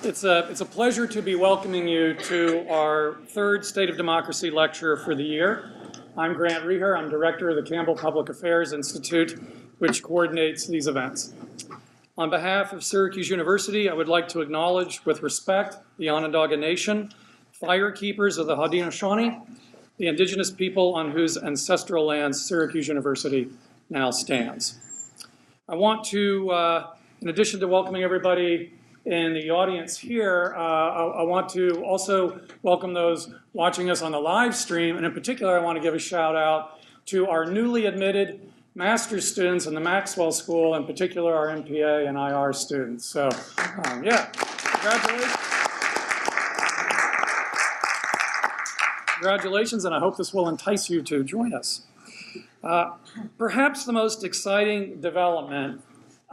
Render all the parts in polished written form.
It's a pleasure to be welcoming you to our third State of Democracy lecture for the year. I'm Grant Reher. I'm director of the Campbell Public Affairs Institute, which coordinates these events. On behalf of Syracuse University, I would like to acknowledge with respect the Onondaga Nation, fire keepers of the Haudenosaunee, the indigenous people on whose ancestral lands Syracuse University now stands. I want to, in addition to welcoming everybody in the audience here, I want to also welcome those watching us on the live stream, and in particular, I want to give a shout out to our newly admitted master's students in the Maxwell School, in particular our MPA and IR students. So, yeah, congratulations. Congratulations, and I hope this will entice you to join us. Perhaps the most exciting development,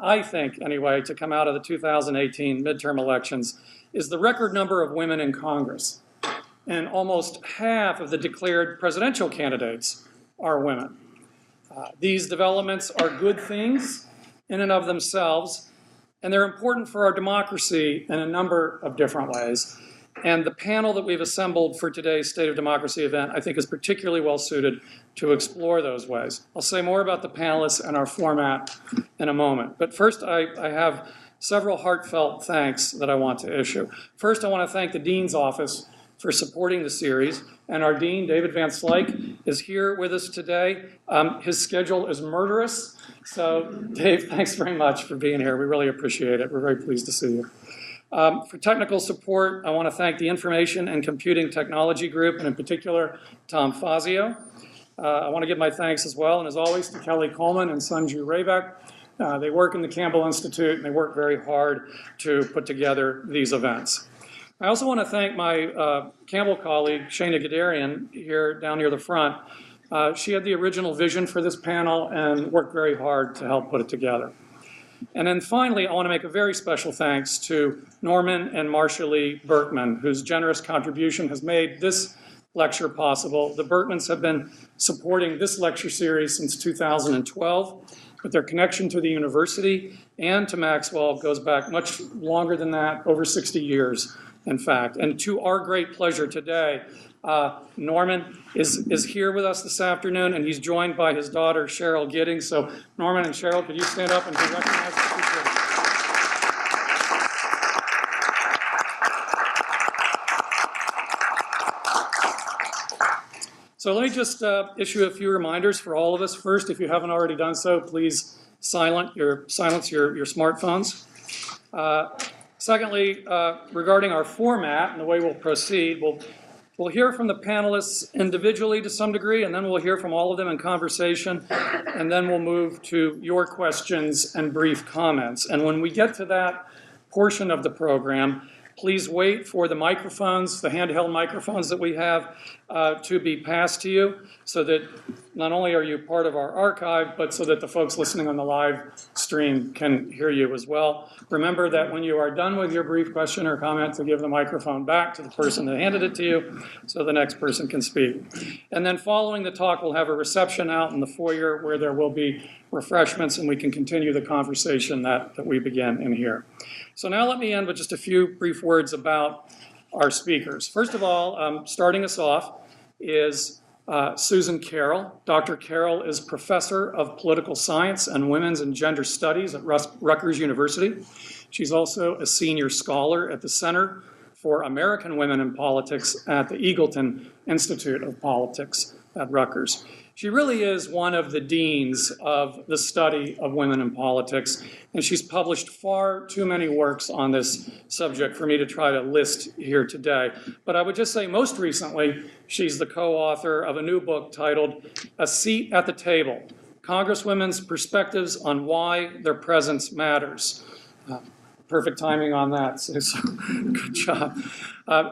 I think anyway, to come out of the 2018 midterm elections is the record number of women in Congress. And almost half of the declared presidential candidates are women. These developments are good things in and of themselves, and they're important for our democracy in a number of different ways. And the panel that we've assembled for today's State of Democracy event, I think, is particularly well suited to explore those ways. I'll say more about the panelists and our format in a moment. But first, I have several heartfelt thanks that I want to issue. First, I want to thank the Dean's Office for supporting the series. And our Dean, David Van Slyke, is here with us today. His schedule is murderous. So, Dave, thanks very much for being here. We really appreciate it. We're very pleased to see you. For technical support, I want to thank the Information and Computing Technology Group, and in particular, Tom Fazio. I want to give my thanks as well, and as always, to Kelly Coleman and Sunju Raybeck. They work in the Campbell Institute, and they work very hard to put together these events. I also want to thank my Campbell colleague, Shana Gadarian, here down near the front. She had the original vision for this panel and worked very hard to help put it together. And then finally, I want to make a very special thanks to Norman and Marcia Lee Berkman, whose generous contribution has made this lecture possible. The Berkmans have been supporting this lecture series since 2012, but their connection to the university and to Maxwell goes back much longer than that, over 60 years, in fact. And to our great pleasure today, Norman is here with us this afternoon, and he's joined by his daughter, Cheryl Giddings. So, Norman and Cheryl, could you stand up and be recognized? So let me just issue a few reminders for all of us. First, if you haven't already done so, please silence your smartphones. Secondly, regarding our format and the way we'll proceed, we'll hear from the panelists individually to some degree, and then we'll hear from all of them in conversation, and then we'll move to your questions and brief comments. And when we get to that portion of the program, please wait for the microphones, the handheld microphones that we have, to be passed to you, so that not only are you part of our archive, but so that the folks listening on the live stream can hear you as well. Remember that when you are done with your brief question or comment, to give the microphone back to the person that handed it to you, so the next person can speak. And then following the talk, we'll have a reception out in the foyer where there will be refreshments, and we can continue the conversation that we begin in here. So now let me end with just a few brief words about our speakers. First of all, starting us off is Susan Carroll. Dr. Carroll is professor of political science and women's and gender studies at Rutgers University. She's also a senior scholar at the Center for American Women in Politics at the Eagleton Institute of Politics at Rutgers. She really is one of the deans of the study of women in politics, and she's published far too many works on this subject for me to try to list here today. But I would just say most recently, she's the co-author of a new book titled A Seat at the Table, Congresswomen's Perspectives on Why Their Presence Matters. Perfect timing on that, so good job.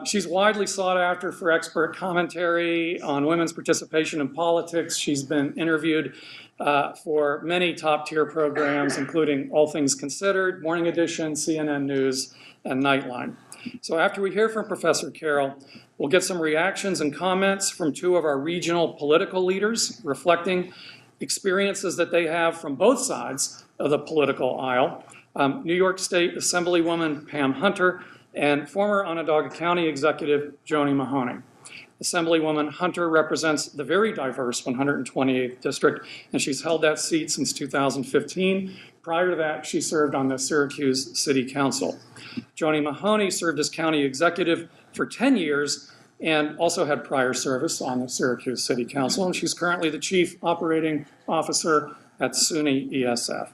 She's widely sought after for expert commentary on women's participation in politics. She's been interviewed for many top-tier programs, including All Things Considered, Morning Edition, CNN News, and Nightline. So after we hear from Professor Carroll, we'll get some reactions and comments from two of our regional political leaders, reflecting experiences that they have from both sides of the political aisle. New York State Assemblywoman Pam Hunter and former Onondaga County Executive Joanie Mahoney. Assemblywoman Hunter represents the very diverse 128th District, and she's held that seat since 2015. Prior to that, she served on the Syracuse City Council. Joanie Mahoney served as county executive for 10 years and also had prior service on the Syracuse City Council, and she's currently the Chief Operating Officer at SUNY-ESF.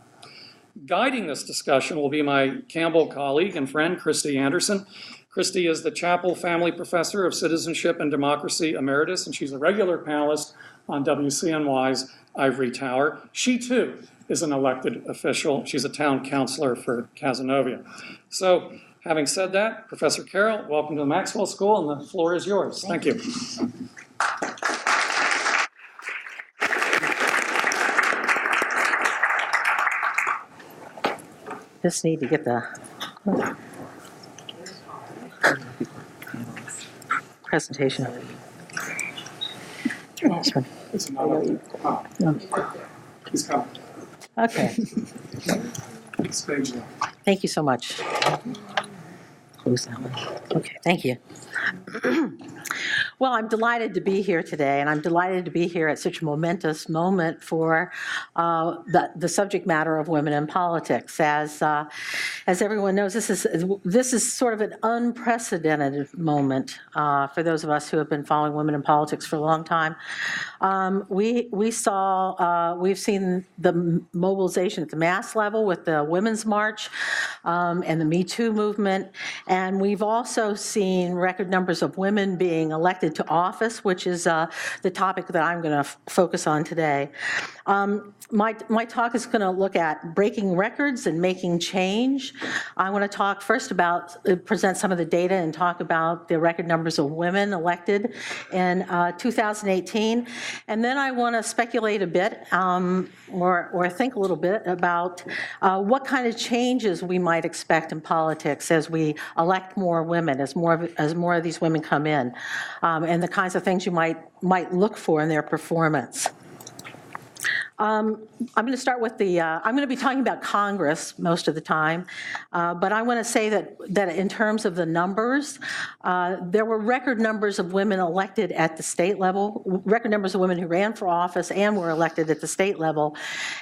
Guiding this discussion will be my Campbell colleague and friend, Kristi Andersen. Kristi is the Chapple Family Professor of Citizenship and Democracy Emeritus, and she's a regular panelist on WCNY's Ivory Tower. She, too, is an elected official. She's a town councilor for Cazenovia. So, having said that, Professor Carroll, welcome to the Maxwell School, and the floor is yours. Thank you. Just need to get the presentation. It's another. He's coming. Okay. Thank you so much. Close that one. Okay, thank you. Well, I'm delighted to be here today, and I'm delighted to be here at such a momentous moment for the subject matter of women in politics. As everyone knows, this is sort of an unprecedented moment for those of us who have been following women in politics for a long time. We've seen the mobilization at the mass level with the Women's March and the Me Too movement, and we've also seen record numbers of women being elected to office, which is the topic that I'm going to focus on today. My talk is going to look at breaking records and making change. I want to talk first present some of the data and talk about the record numbers of women elected in 2018. And then I want to speculate a bit or think a little bit about what kind of changes we might expect in politics as we elect more women, as more of these women come in, and the kinds of things you might look for in their performance. I'm going to start with I'm going to be talking about Congress most of the time, but I want to say that in terms of the numbers, there were record numbers of women elected at the state level, record numbers of women who ran for office and were elected at the state level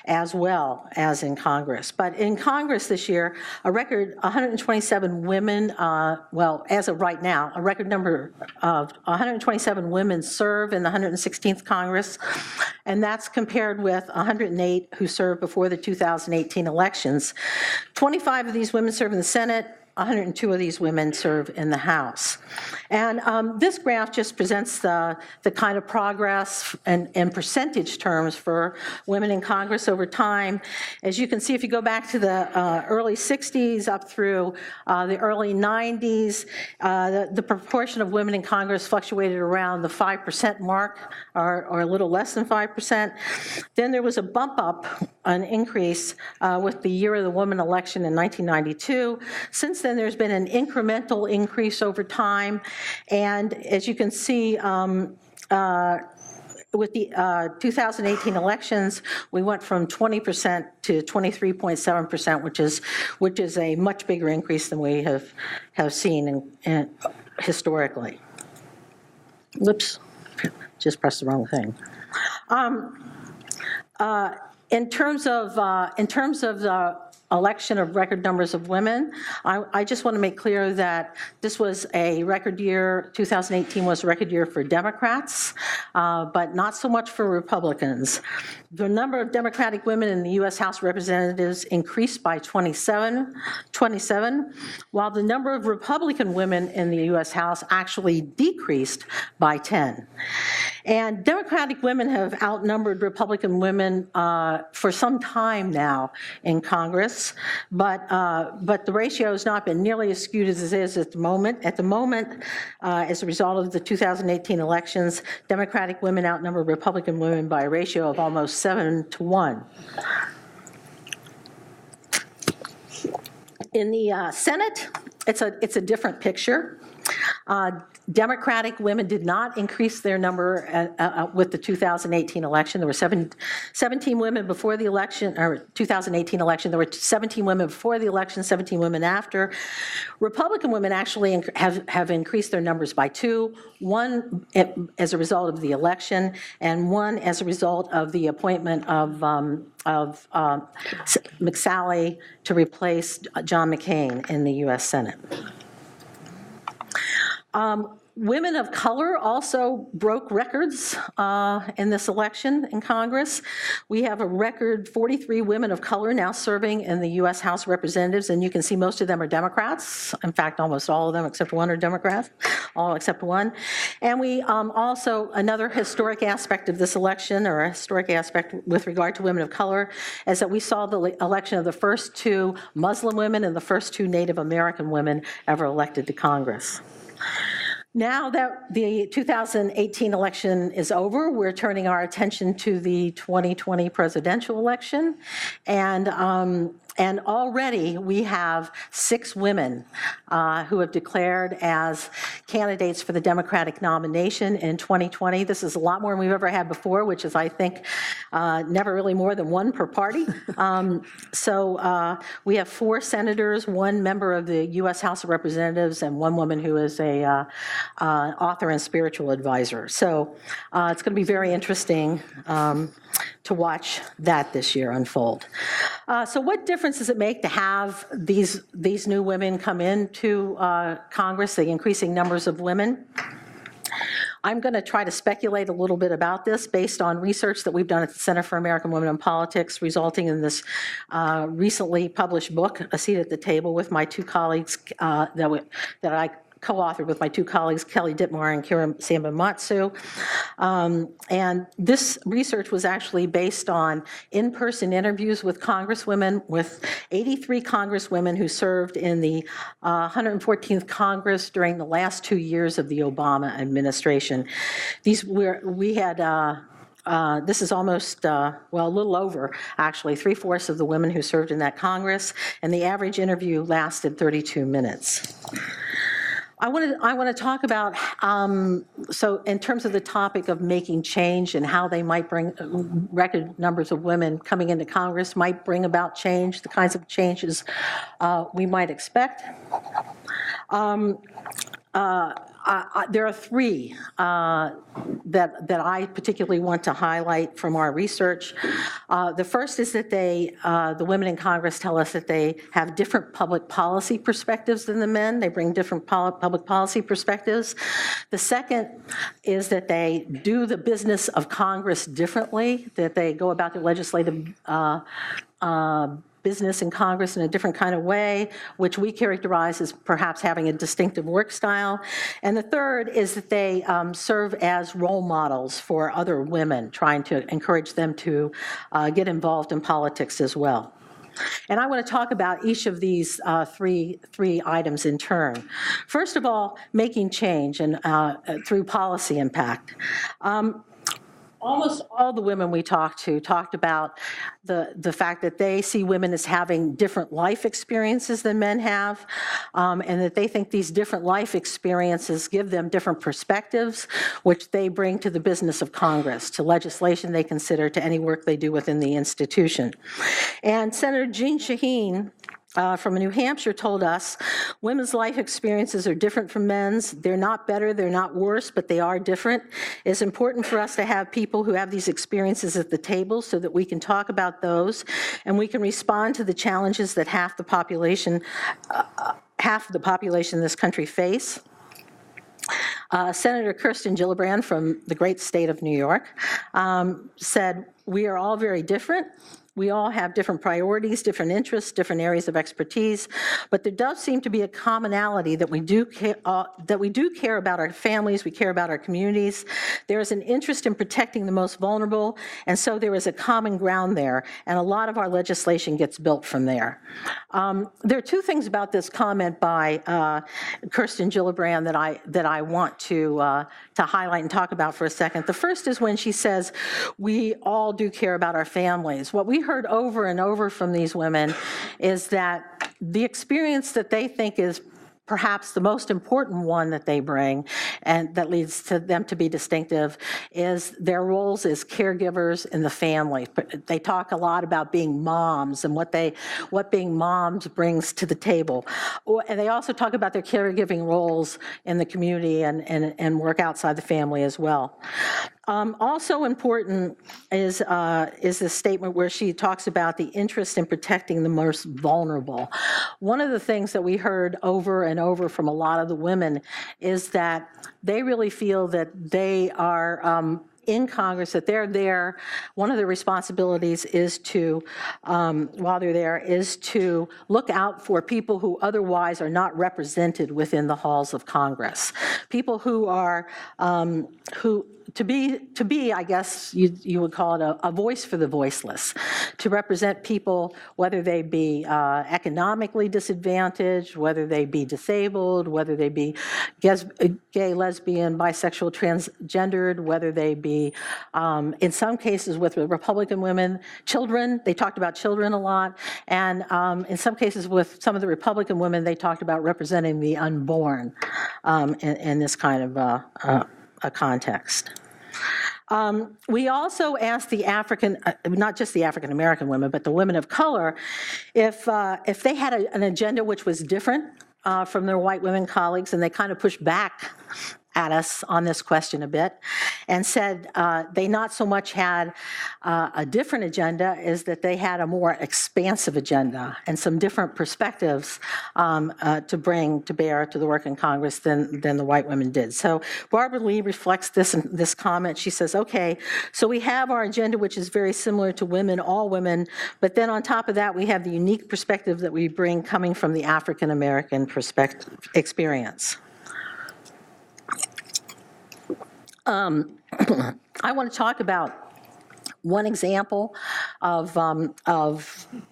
as well as in Congress. But in Congress this year, a record 127 women, as of right now, a record number of 127 women serve in the 116th Congress, and that's compared with 108 who served before the 2018 elections. 25 of these women serve in the Senate. 102 of these women serve in the House. And this graph just presents the kind of progress in percentage terms for women in Congress over time. As you can see, if you go back to the early 60s up through the early 90s, the proportion of women in Congress fluctuated around the 5% mark, or a little less than 5%. Then there was a bump up, an increase with the year of the woman election in 1992. Since then, there's been an incremental increase over time, and as you can see, with the 2018 elections, we went from 20% to 23.7%, which is a much bigger increase than we have seen historically. Whoops, just pressed the wrong thing. In terms of the election of record numbers of women, I just want to make clear that this was a record year. 2018 was a record year for Democrats, but not so much for Republicans. The number of Democratic women in the U.S. House of Representatives increased by 27, while the number of Republican women in the U.S. House actually decreased by 10. And Democratic women have outnumbered Republican women for some time now in Congress, but the ratio has not been nearly as skewed as it is at the moment. At the moment, as a result of the 2018 elections, Democratic women outnumber Republican women by a ratio of almost 7-1. In the Senate, it's a different picture. Democratic women did not increase their number with the 2018 election. There were 17 women before the election, or 2018 election. There were 17 women before the election, 17 women after. Republican women actually have increased their numbers by 2, one as a result of the election, and one as a result of the appointment of McSally to replace John McCain in the U.S. Senate. Women of color also broke records in this election in Congress. We have a record 43 women of color now serving in the U.S. House of Representatives, and you can see most of them are Democrats. In fact, almost all of them except one are Democrats, all except one. And we also, another historic aspect of this election, or a historic aspect with regard to women of color, is that we saw the election of the first 2 Muslim women and the first 2 Native American women ever elected to Congress. Now that the 2018 election is over, we're turning our attention to the 2020 presidential election, and already we have 6 women who have declared as candidates for the Democratic nomination in 2020. This is a lot more than we've ever had before, which is, I think, never really more than 1 per party. So we have 4 senators, 1 member of the U.S. House of Representatives, and 1 woman who is a author and spiritual advisor. So it's going to be very interesting to watch that this year unfold. So what difference does it make to have these new women come into Congress, the increasing numbers of women? I'm going to try to speculate a little bit about this based on research that we've done at the Center for American Women in Politics, resulting in this recently published book, A Seat at the Table, with my 2 colleagues that I co-authored with my 2 colleagues, Kelly Dittmar and Kira Samba-Matsu. And this research was actually based on in-person interviews with congresswomen, with 83 congresswomen who served in the 114th Congress during the last 2 years of the Obama administration. This is almost, well, a little over, actually, 3/4 of the women who served in that Congress, and the average interview lasted 32 minutes. I want to talk about, so in terms of the topic of making change and how they might bring, record numbers of women coming into Congress might bring about change, the kinds of changes we might expect. There are 3 that I particularly want to highlight from our research. The first is that the women in Congress tell us that they have different public policy perspectives than the men. They bring different public policy perspectives. The second is that they do the business of Congress differently, that they go about their legislative business in Congress in a different kind of way, which we characterize as perhaps having a distinctive work style. And the third is that they serve as role models for other women, trying to encourage them to get involved in politics as well. And I want to talk about each of these three items in turn. First of all, making change and through policy impact. Almost all the women we talked to talked about the fact that they see women as having different life experiences than men have, and that they think these different life experiences give them different perspectives, which they bring to the business of Congress, to legislation they consider, to any work they do within the institution. And Senator Jeanne Shaheen from New Hampshire told us, women's life experiences are different from men's. They're not better, they're not worse, but they are different. It's important for us to have people who have these experiences at the table so that we can talk about those and we can respond to the challenges that half the population in this country face. Senator Kirsten Gillibrand from the great state of New York said, "We are all very different. We all have different priorities, different interests, different areas of expertise, but there does seem to be a commonality that we do care about our families, we care about our communities. There is an interest in protecting the most vulnerable, and so there is a common ground there, and a lot of our legislation gets built from there." There are 2 things about this comment by Kirsten Gillibrand that I want to highlight and talk about for a second. The first is when she says, "We all do care about our families." What we heard over and over from these women is that the experience that they think is perhaps the most important one that they bring and that leads to them to be distinctive is their roles as caregivers in the family. They talk a lot about being moms and what being moms brings to the table. And they also talk about their caregiving roles in the community and work outside the family as well. Also important is this statement where she talks about the interest in protecting the most vulnerable. One of the things that we heard over and over from a lot of the women is that they really feel that they are in Congress, that they're there. One of their responsibilities is to, while they're there, is to look out for people who otherwise are not represented within the halls of Congress. People who are, to be, I guess you would call it a voice for the voiceless, to represent people, whether they be economically disadvantaged, whether they be disabled, whether they be gay, lesbian, bisexual, transgendered, whether they be, in some cases with Republican women, children. They talked about children a lot, and in some cases with some of the Republican women, they talked about representing the unborn in this kind of a context. We also asked the not just the African American women, but the women of color, if they had an agenda which was different from their white women colleagues, and they kind of pushed back at us on this question a bit and said they not so much had a different agenda as that they had a more expansive agenda and some different perspectives to bring to bear to the work in Congress than the white women did. So Barbara Lee reflects this in this comment. She says, okay, so we have our agenda, which is very similar to women, all women, but then on top of that, we have the unique perspective that we bring coming from the African American experience. I want to talk about one example of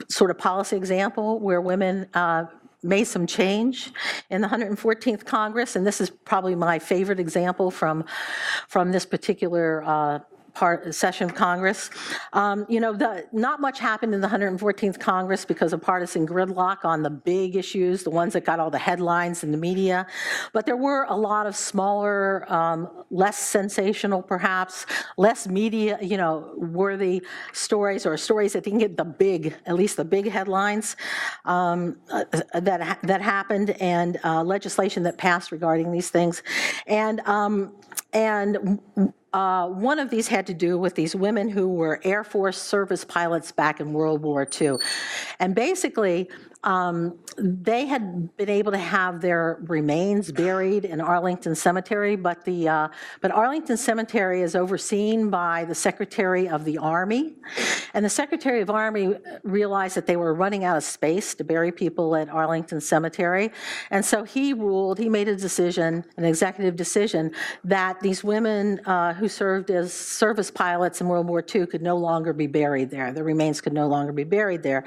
sort of policy example where women made some change in the 114th Congress, and this is probably my favorite example from this particular session of Congress. Not much happened in the 114th Congress because of partisan gridlock on the big issues, the ones that got all the headlines in the media. But there were a lot of smaller, less sensational perhaps, less media, worthy stories, or stories that didn't get at least the big headlines that happened, and legislation that passed regarding these things. And one of these had to do with these women who were Air Force service pilots back in World War II. And basically, they had been able to have their remains buried in Arlington Cemetery, but Arlington Cemetery is overseen by the Secretary of the Army, and the Secretary of Army realized that they were running out of space to bury people at Arlington Cemetery, and so he made an executive decision, that these women who served as service pilots in World War II could no longer be buried there. Their remains could no longer be buried there.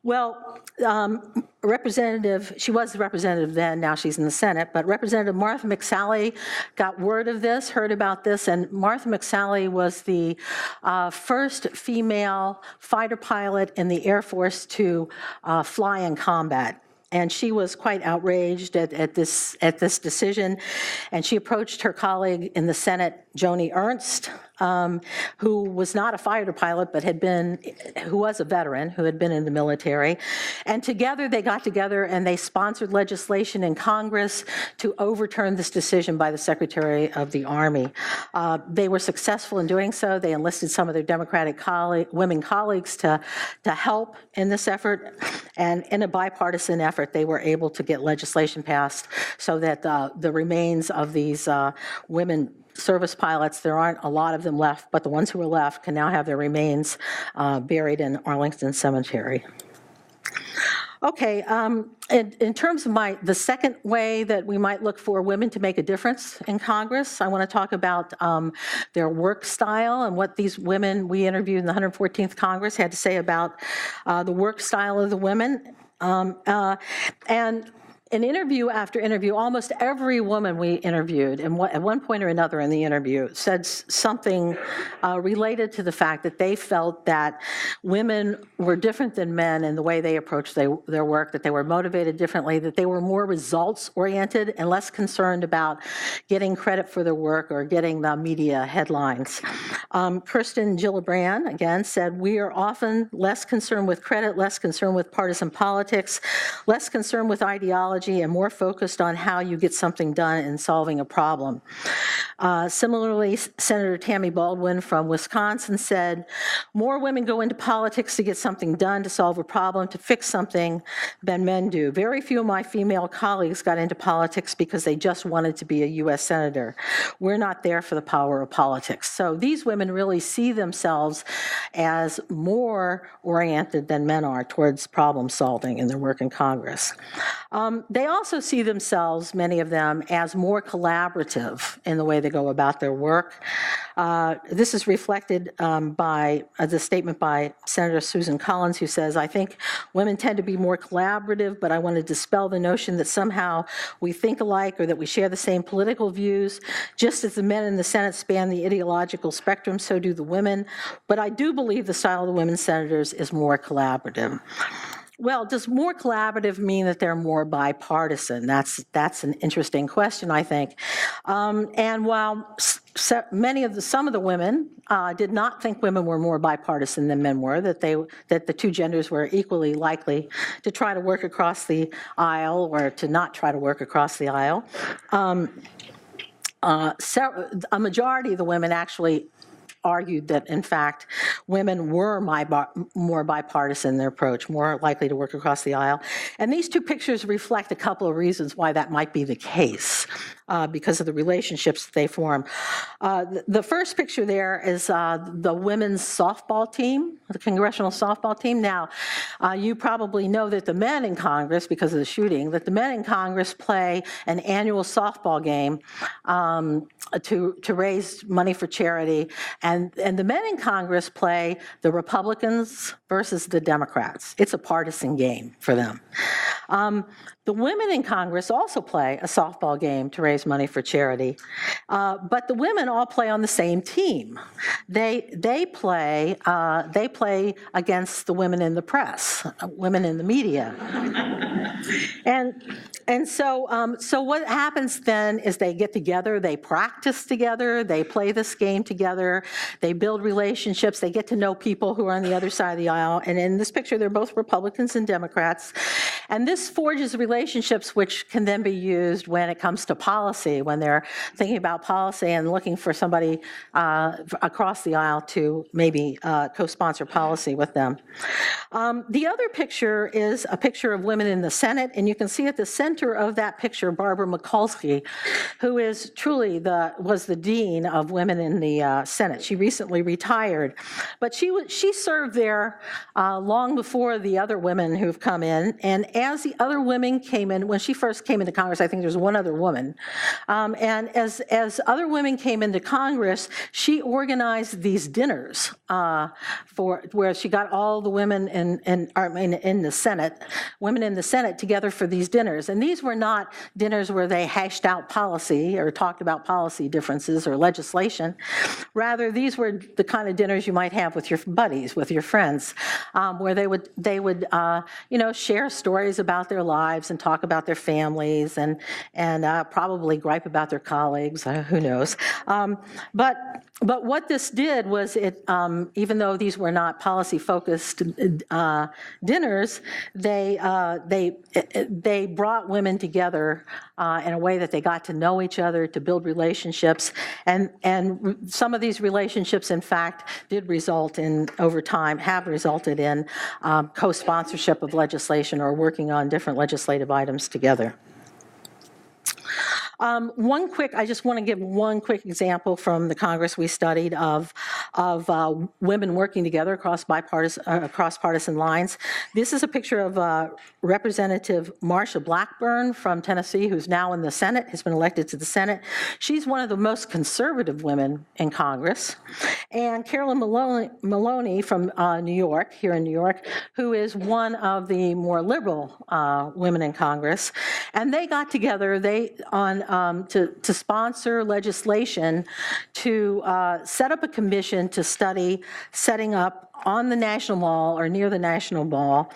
Well, she was the representative then, now she's in the Senate, but Representative Martha McSally got word of this, heard about this, and Martha McSally was the first female fighter pilot in the Air Force to fly in combat. And she was quite outraged at this decision, and she approached her colleague in the Senate, Joanie Ernst, who was not a fighter pilot, but who was a veteran, who had been in the military. And together, they got together and they sponsored legislation in Congress to overturn this decision by the Secretary of the Army. They were successful in doing so. They enlisted some of their Democratic women colleagues to help in this effort. And in a bipartisan effort, they were able to get legislation passed so that the remains of these women service pilots, there aren't a lot of them left, but the ones who are left can now have their remains buried in Arlington Cemetery. Okay, in terms of the second way that we might look for women to make a difference in Congress, I want to talk about their work style and what these women we interviewed in the 114th Congress had to say about the work style of the women. And in interview after interview, almost every woman we interviewed, and at one point or another in the interview, said something related to the fact that they felt that women were different than men in the way they approached their work, that they were motivated differently, that they were more results-oriented and less concerned about getting credit for their work or getting the media headlines. Kirsten Gillibrand, again, said, we are often less concerned with credit, less concerned with partisan politics, less concerned with ideology, and more focused on how you get something done in solving a problem. Similarly, Senator Tammy Baldwin from Wisconsin said, more women go into politics to get something done, to solve a problem, to fix something than men do. Very few of my female colleagues got into politics because they just wanted to be a U.S. Senator. We're not there for the power of politics. So these women really see themselves as more oriented than men are towards problem solving in their work in Congress. They also see themselves, many of them, as more collaborative in the way they go about their work. This is reflected by the statement by Senator Susan Collins, who says, I think women tend to be more collaborative, but I want to dispel the notion that somehow we think alike or that we share the same political views. Just as the men in the Senate span the ideological spectrum, so do the women. But I do believe the style of the women senators is more collaborative. Well, does more collaborative mean that they're more bipartisan? That's an interesting question, I think. And while some of the women did not think women were more bipartisan than men were, that the two genders were equally likely to try to work across the aisle or to not try to work across the aisle. A majority of the women actually argued that, in fact, women were more bipartisan in their approach, more likely to work across the aisle. And these two pictures reflect a couple of reasons why that might be the case, because of the relationships they form. The first picture there is the women's softball team, the congressional softball team. Now, you probably know that the men in Congress, because of the shooting, that the men in Congress play an annual softball game to raise money for charity. And the men in Congress play the Republicans versus the Democrats. It's a partisan game for them. The women in Congress also play a softball game to raise money for charity, but the women all play on the same team. They play against the women in the press, women in the media, and so what happens then is they get together, they practice together, they play this game together, they build relationships, they get to know people who are on the other side of the aisle. And in this picture, they're both Republicans and Democrats. And this forges relationships which can then be used when it comes to policy, when they're thinking about policy and looking for somebody across the aisle to maybe co-sponsor policy with them. The other picture is a picture of women in the Senate, and you can see at the center of that picture Barbara Mikulski, who is truly was the dean of women in the Senate. She recently retired, but she served there long before the other women who've come in. And as the other women came in, when she first came into Congress, I think there was one other woman. And as other women came into Congress, she organized these dinners where she got all the women in the Senate, women in the Senate together for these dinners. And these were not dinners where they hashed out policy or talked about policy differences or legislation. Rather, these were the kind of dinners you might have with your buddies, with your friends, where they would share stories about their lives and talk about their families and probably gripe about their colleagues. Who knows? But what this did was it, even though these were not policy-focused dinners, they brought women together in a way that they got to know each other, to build relationships, and some of these relationships, in fact, did result in, over time, have resulted in co-sponsorship of legislation or working on different legislative items together. I just want to give one quick example from the Congress we studied of women working together across partisan lines. This is a picture of Representative Marsha Blackburn from Tennessee, who's now in the Senate, has been elected to the Senate. She's one of the most conservative women in Congress. And Carolyn Maloney from New York, here in New York, who is one of the more liberal women in Congress. And they got together to sponsor legislation to set up a commission to study setting up on the National Mall or near the National Mall,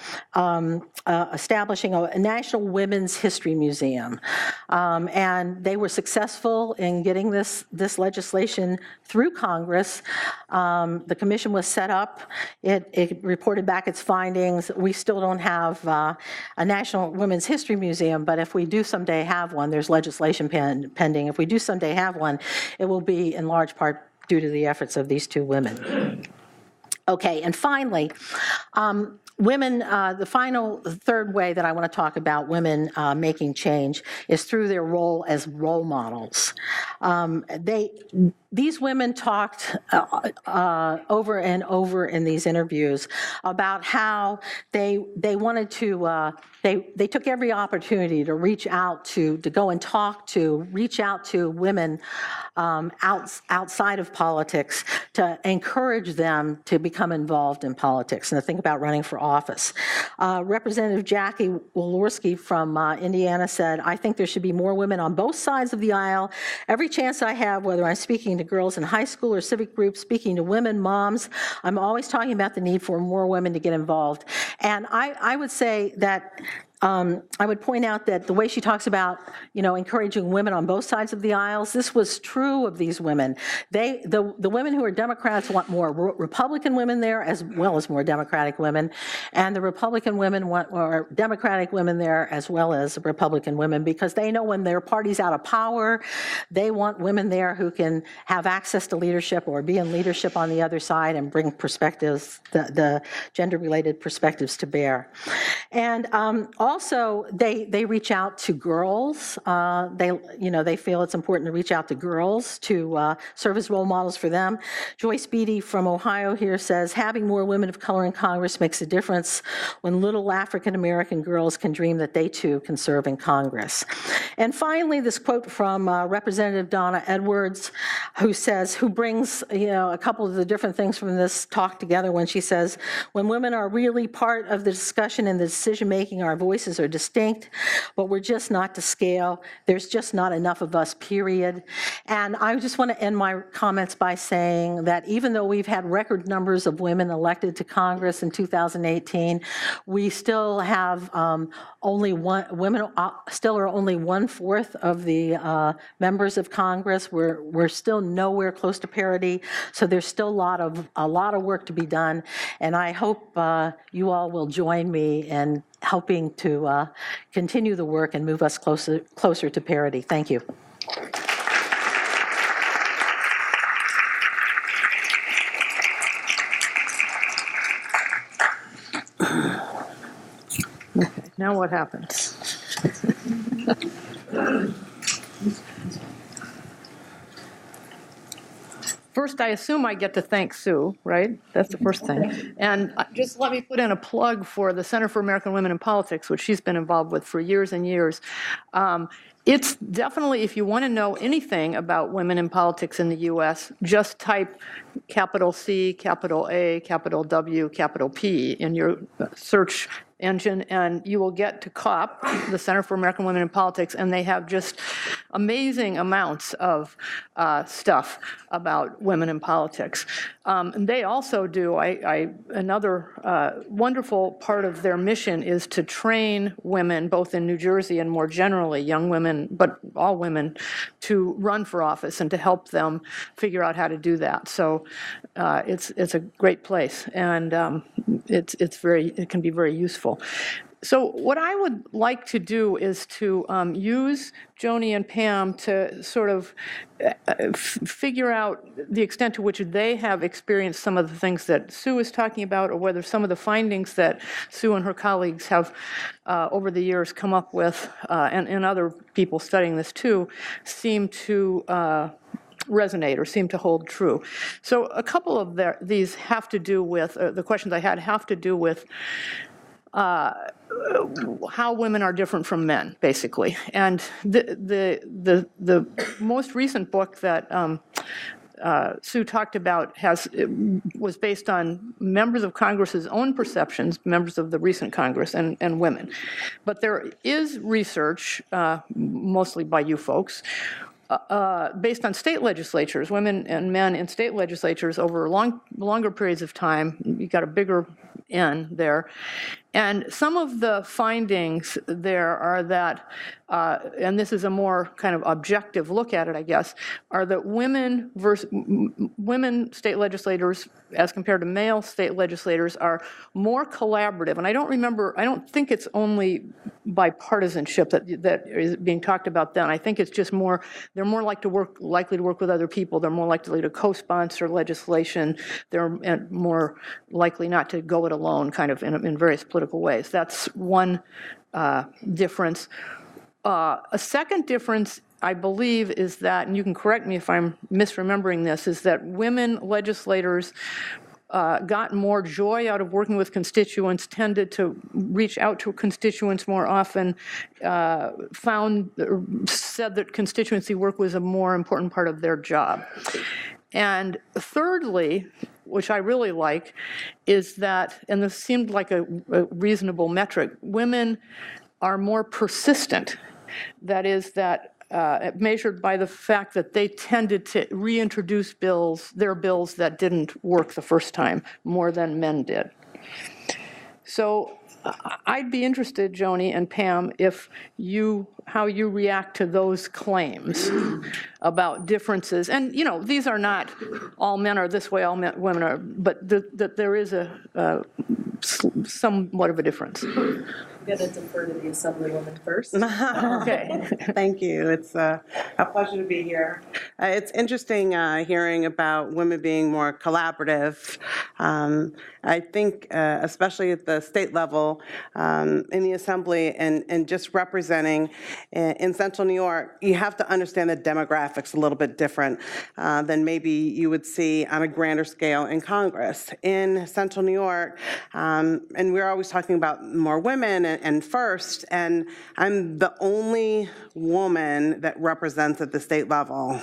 establishing a National Women's History Museum. And they were successful in getting this legislation through Congress. The commission was set up. It reported back its findings. We still don't have a National Women's History Museum, but if we do someday have one, there's legislation pending. If we do someday have one, it will be in large part due to the efforts of these two women. Okay, and finally, women, the third way that I want to talk about women making change is through their role as role models. These women talked over and over in these interviews about how they wanted to, they took every opportunity to reach out to go and reach out to women outside of politics to encourage them to become involved in politics and to think about running for office. Representative Jackie Walorski from Indiana said, "I think there should be more women on both sides of the aisle. Every chance I have, whether I'm speaking to girls in high school or civic groups, speaking to women, moms, I'm always talking about the need for more women to get involved." And I would say that I would point out that the way she talks about, encouraging women on both sides of the aisles, this was true of these women. The women who are Democrats want more Republican women there as well as more Democratic women, and the Republican women want more Democratic women there as well as Republican women, because they know when their party's out of power, they want women there who can have access to leadership or be in leadership on the other side and bring perspectives, the gender-related perspectives to bear. And also, they reach out to girls. They feel it's important to reach out to girls to serve as role models for them. Joyce Beatty from Ohio here says, "Having more women of color in Congress makes a difference when little African-American girls can dream that they too can serve in Congress." And finally, this quote from Representative Donna Edwards, who brings a couple of the different things from this talk together when she says, "When women are really part of the discussion and the decision-making, our voices are distinct, but we're just not to scale. There's just not enough of us, period." And I just want to end my comments by saying that even though we've had record numbers of women elected to Congress in 2018, we still have women still are only 1/4 of the members of Congress. We're still nowhere close to parity, so there's still a lot of work to be done. And I hope you all will join me in helping to continue the work and move us closer to parity. Thank you. Okay, now what happens? First, I assume I get to thank Sue, right? That's the first thing. And just let me put in a plug for the Center for American Women in Politics, which she's been involved with for years and years. It's definitely, if you want to know anything about women in politics in the U.S., just type capital C, capital A, capital W, capital P in your search engine, and you will get to COP, the Center for American Women in Politics, and they have just amazing amounts of stuff about women in politics. And they also do, another wonderful part of their mission is to train women, both in New Jersey and more generally, young women, but all women, to run for office and to help them figure out how to do that. So it's a great place, and it can be very useful. So what I would like to do is to use Joanie and Pam to sort of figure out the extent to which they have experienced some of the things that Sue is talking about, or whether some of the findings that Sue and her colleagues have over the years come up with, and other people studying this too, seem to resonate or seem to hold true. So a couple of these have to do with, the questions I had have to do with how women are different from men, basically. And the most recent book that Sue talked about was based on members of Congress's own perceptions, members of the recent Congress, and women. But there is research, mostly by you folks, based on state legislatures, women and men in state legislatures over longer periods of time. You got a bigger N there. And some of the findings there are that, and this is a more kind of objective look at it, I guess, are that women state legislators as compared to male state legislators are more collaborative. And I don't think it's only bipartisanship that is being talked about then. I think it's just more, they're more likely to work with other people. They're more likely to co-sponsor legislation. They're more likely not to go it alone, kind of in various political ways. That's one difference. A second difference, I believe, is that, and you can correct me if I'm misremembering this, is that women legislators got more joy out of working with constituents, tended to reach out to constituents more often, said that constituency work was a more important part of their job. And thirdly, which I really like, is that, and this seemed like a reasonable metric, women are more persistent. That is, that measured by the fact that they tended to reintroduce their bills that didn't work the first time, more than men did. So I'd be interested, Joanie and Pam, how you react to those claims about differences. And, these are not all men are this way, all women are, but that there is somewhat of a difference. I'm going to defer to the Assemblywoman first. Okay. Thank you. It's a pleasure to be here. It's interesting hearing about women being more collaborative. I think, especially at the state level, in the Assembly and just representing in Central New York, you have to understand the demographics a little bit different than maybe you would see on a grander scale in Congress. In Central New York, and we're always talking about more women and first, and I'm the only woman that represents at the state level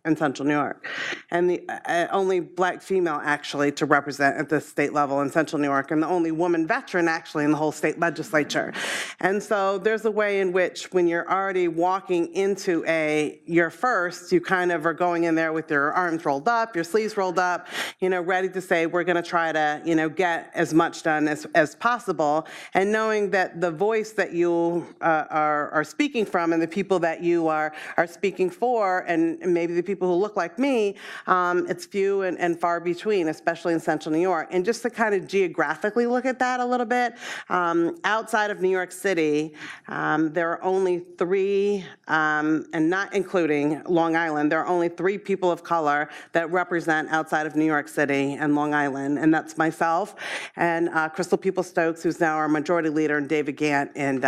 in Central New York, and the only black female actually to represent at the state level in Central New York, and the only woman veteran actually in the whole state legislature. And so there's a way in which when you're already walking into your first, you kind of are going in there with your arms rolled up, your sleeves rolled up, ready to say, we're gonna try to, get as much done as possible, and knowing that the voice that you are speaking from and the people that you are speaking for, and maybe the people who look like me, it's few and far between, especially in Central New York. And just to kind of geographically look at that a little bit, outside of New York City, there are only 3, and not including Long Island, there are only 3 people of color that represent outside of New York City and Long Island, and that's myself and Crystal Peoples-Stokes, who's now our majority leader, and David Gant in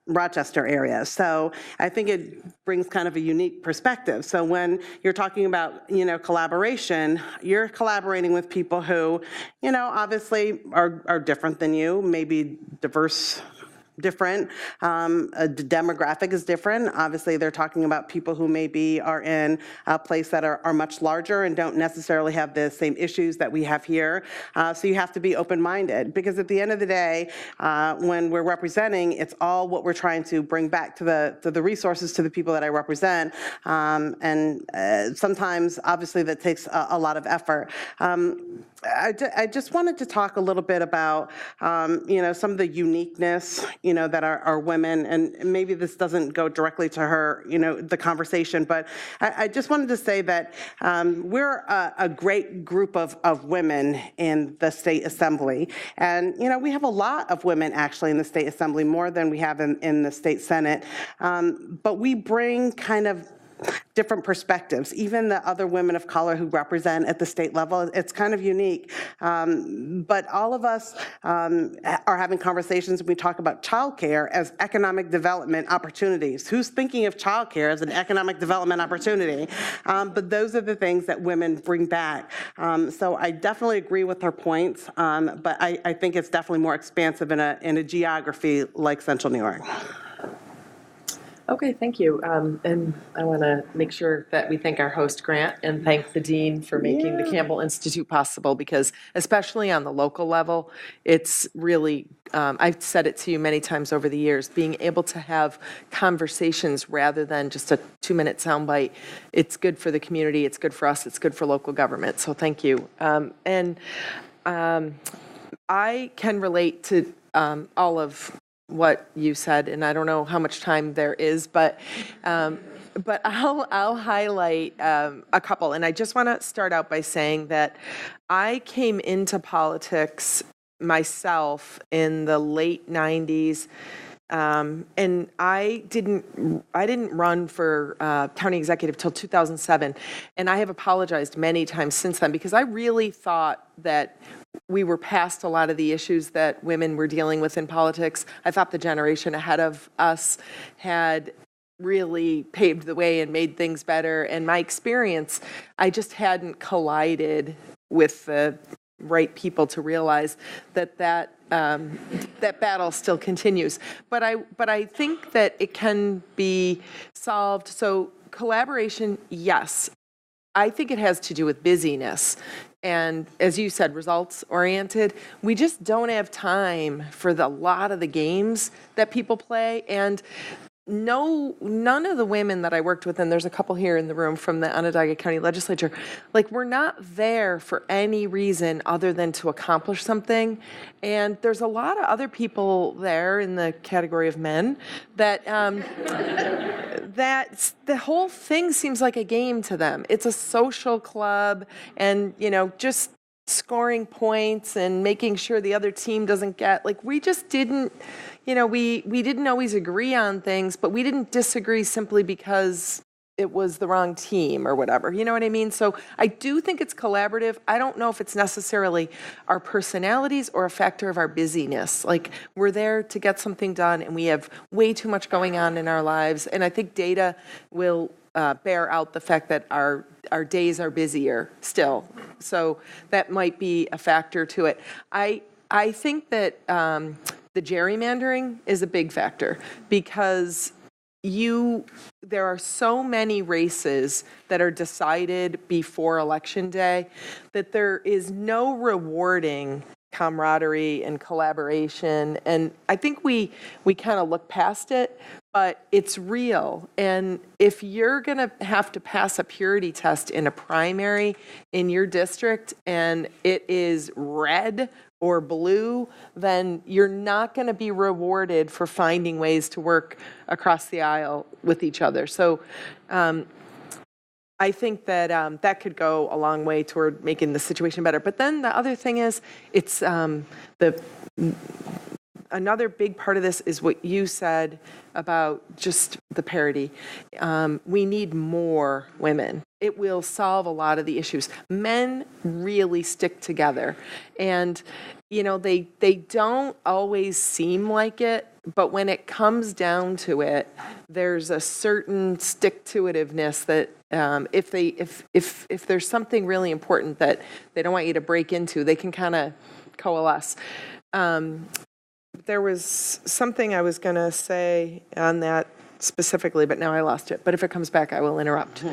Rochester area. So I think it brings kind of a unique perspective. So when you're talking about, collaboration, you're collaborating with people who, obviously are different than you, maybe diverse, different. The demographic is different. Obviously, they're talking about people who maybe are in a place that are much larger and don't necessarily have the same issues that we have here. So you have to be open-minded, because at the end of the day, when we're representing, it's all what we're trying to bring back to the resources to the people that I represent. And sometimes, obviously, that takes a lot of effort. I just wanted to talk a little bit about, some of the uniqueness, that are women, and maybe this doesn't go directly to her, the conversation, but I just wanted to say that we're a great group of women in the state assembly. And, we have a lot of women actually in the state assembly, more than we have in the state senate. But we bring kind of different perspectives, even the other women of color who represent at the state level. It's kind of unique. But all of us are having conversations when we talk about childcare as economic development opportunities. Who's thinking of childcare as an economic development opportunity? But those are the things that women bring back. So I definitely agree with her points, but I think it's definitely more expansive in a geography like Central New York. Okay, thank you. And I want to make sure that we thank our host, Grant, and thank the Dean for making the Campbell Institute possible, because especially on the local level, it's really, I've said it to you many times over the years, being able to have conversations rather than just a 2-minute soundbite. It's good for the community, it's good for us, it's good for local government, so thank you. I can relate to all of what you said, and I don't know how much time there is, but I'll highlight a couple. And I just want to start out by saying that I came into politics myself in the late 90s. And I didn't run for county executive till 2007, and I have apologized many times since then, because I really thought that we were past a lot of the issues that women were dealing with in politics. I thought the generation ahead of us had really paved the way and made things better. And my experience, I just hadn't collided with the right people to realize that battle still continues. But I think that it can be solved. So collaboration, yes. I think it has to do with busyness. And as you said, results oriented. We just don't have time for a lot of the games that people play. And none of the women that I worked with, and there's a couple here in the room from the Onondaga County Legislature, we're not there for any reason other than to accomplish something. And there's a lot of other people there in the category of men that that the whole thing seems like a game to them. It's a social club, and just scoring points and making sure the other team doesn't get, we just didn't, we didn't always agree on things, but we didn't disagree simply because it was the wrong team or whatever. You know what I mean? So I do think it's collaborative. I don't know if it's necessarily our personalities or a factor of our busyness. We're there to get something done, and we have way too much going on in our lives. And I think data will bear out the fact that our days are busier still. So that might be a factor to it. I think that the gerrymandering is a big factor, because there are so many races that are decided before Election Day that there is no rewarding camaraderie and collaboration. And I think we kind of look past it, but it's real. And if you're going to have to pass a purity test in a primary in your district and it is red or blue, then you're not going to be rewarded for finding ways to work across the aisle with each other. So I think that that could go a long way toward making the situation better. But then the other thing is, it's another big part of this is what you said about just the parity. We need more women. It will solve a lot of the issues. Men really stick together, and they don't always seem like it, but when it comes down to it, there's a certain stick-to-itiveness that if there's something really important that they don't want you to break into, they can kind of coalesce. There was something I was going to say on that specifically, but now I lost it. But if it comes back, I will interrupt.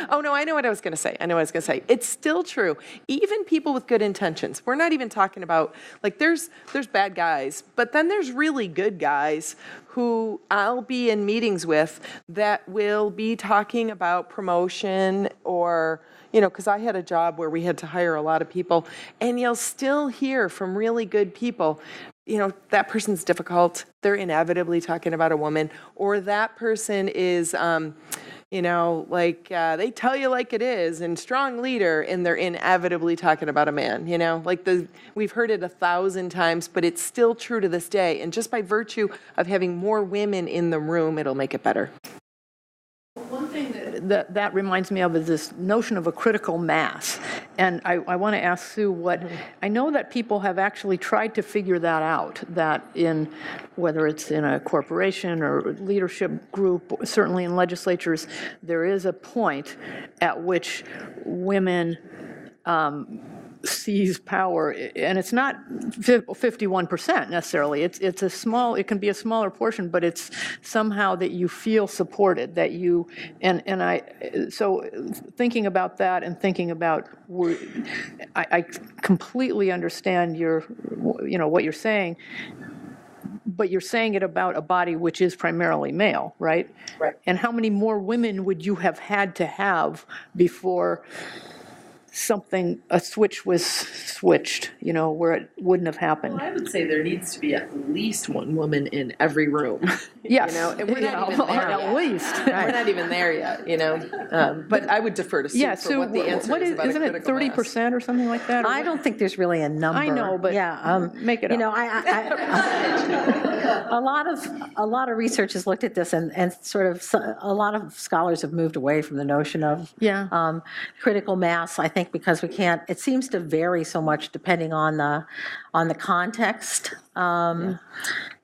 Oh, no, I know what I was going to say. It's still true. Even people with good intentions. We're not even talking about, there's bad guys, but then there's really good guys who I'll be in meetings with that will be talking about promotion or, because I had a job where we had to hire a lot of people, and you'll still hear from really good people, that person's difficult, they're inevitably talking about a woman, or that person is, they tell you like it is, and strong leader, and they're inevitably talking about a man, we've heard it 1,000 times, but it's still true to this day, and just by virtue of having more women in the room, it'll make it better. One thing that reminds me of is this notion of a critical mass. And I want to ask Sue I know that people have actually tried to figure that out, that whether it's in a corporation or leadership group, certainly in legislatures, there is a point at which women seize power, and it's not 51% necessarily. It can be a smaller portion, but it's somehow that you feel supported, that you, so thinking about that and thinking about, I completely understand what you're saying, but you're saying it about a body which is primarily male, right? Right. And how many more women would you have had to have before a switch was switched, where it wouldn't have happened? Well, I would say there needs to be at least one woman in every room. Yes. And we're not even there at yet. least. We're not even there yet, but I would defer to Sue for what the answer is about isn't it 30% or something like that? I don't think there's really a number. I know, but make it up. A lot of research has looked at this, and sort of a lot of scholars have moved away from the notion of critical mass. I think because it seems to vary so much depending on the context. But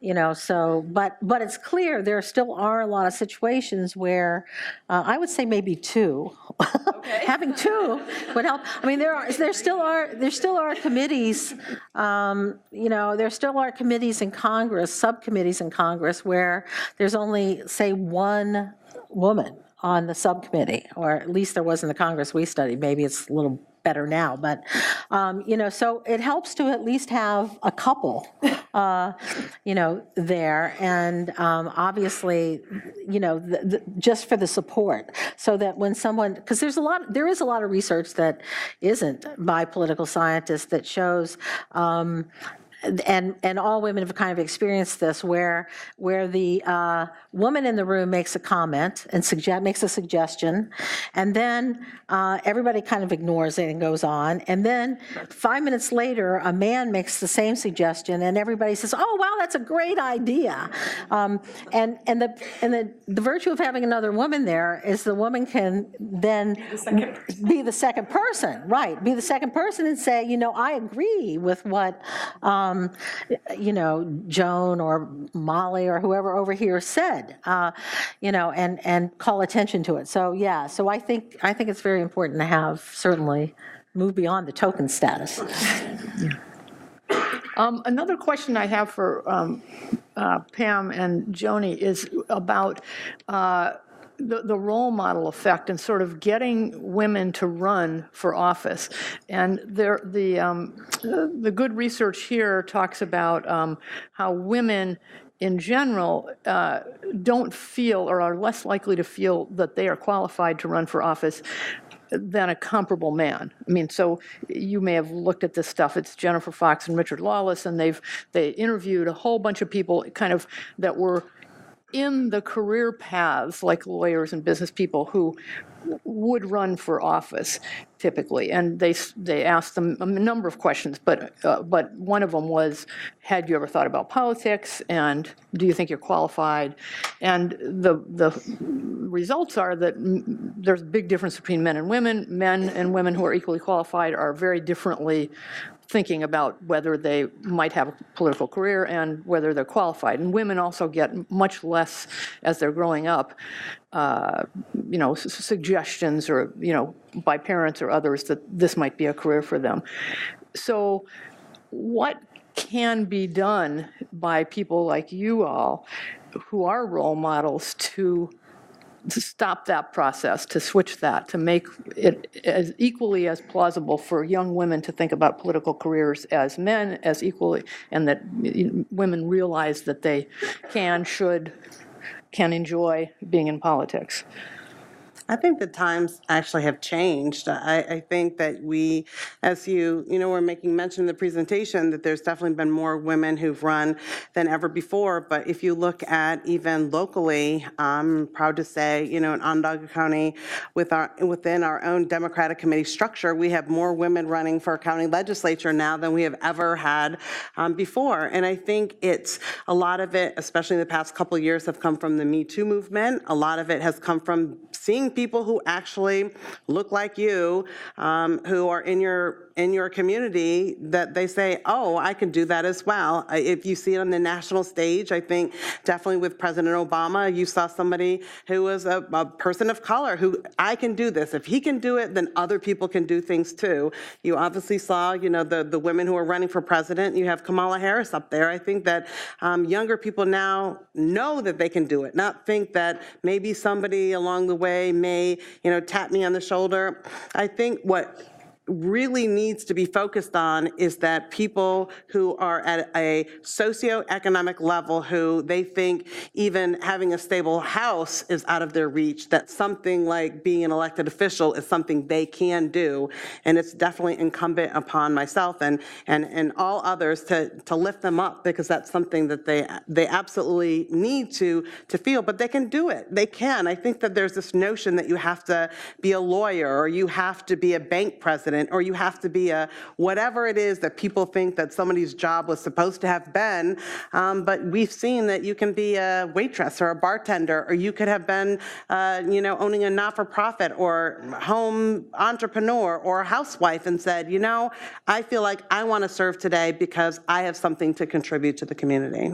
it's clear there still are a lot of situations where I would say maybe two. Okay. Having two would help. I mean, there still are committees. There still are committees in Congress, subcommittees in Congress, where there's only, say, one woman on the subcommittee, or at least there was in the Congress we studied. Maybe it's a little better now, but so it helps to at least have a couple, there, and obviously, just for the support, so that when someone, because there is a lot of research that isn't by political scientists that shows. And all women have kind of experienced this, where the woman in the room makes a comment and makes a suggestion, and then everybody kind of ignores it and goes on, and then 5 minutes later, a man makes the same suggestion, and everybody says, "Oh, wow, that's a great idea." And the virtue of having another woman there is the woman can then be the second person, right? Be the second person and say, I agree with what. Joan or Molly or whoever over here said, and call attention to it. So I think it's very important to have certainly move beyond the token status. Another question I have for Pam and Joanie is about the role model effect and sort of getting women to run for office. And the good research here talks about how women in general don't feel or are less likely to feel that they are qualified to run for office than a comparable man. I mean, so you may have looked at this stuff. It's Jennifer Fox and Richard Lawless, and they interviewed a whole bunch of people kind of that were in the career paths, like lawyers and business people who would run for office typically, and they asked them a number of questions, but one of them was, had you ever thought about politics, and do you think you're qualified? And the results are that there's a big difference between men and women. Men and women who are equally qualified are very differently thinking about whether they might have a political career and whether they're qualified. And women also get much less as they're growing up, suggestions or, by parents or others that this might be a career for them. So what can be done by people like you all who are role models to stop that process, to switch that, to make it as equally as plausible for young women to think about political careers as men, as equally, and that women realize that they can enjoy being in politics? I think the times actually have changed. I think that we, as were making mention in the presentation, that there's definitely been more women who've run than ever before. But if you look at even locally, I'm proud to say, in Onondaga County, within our own Democratic committee structure, we have more women running for our county legislature now than we have ever had before. And I think it's a lot of it, especially in the past couple of years, have come from the Me Too movement. A lot of it has come from seeing people who actually look like you, who are in your community, that they say, oh, I can do that as well. If you see it on the national stage, I think definitely with President Obama, you saw somebody who was a person of color who, I can do this. If he can do it, then other people can do things too. You obviously saw, the women who are running for president. You have Kamala Harris up there. I think that younger people now know that they can do it, not think that maybe somebody along the way may, tap me on the shoulder. I think what really needs to be focused on is that people who are at a socioeconomic level, who they think even having a stable house is out of their reach, that something like being an elected official is something they can do. And it's definitely incumbent upon myself and all others to lift them up, because that's something that they absolutely need to feel, but they can do it. They can. I think that there's this notion that you have to be a lawyer, or you have to be a bank president, or you have to be a whatever it is that people think that somebody's job was supposed to have been. But we've seen that you can be a waitress or a bartender, or you could have been, owning a not-for-profit or home entrepreneur or a housewife and said, I feel like I want to serve today because I have something to contribute to the community.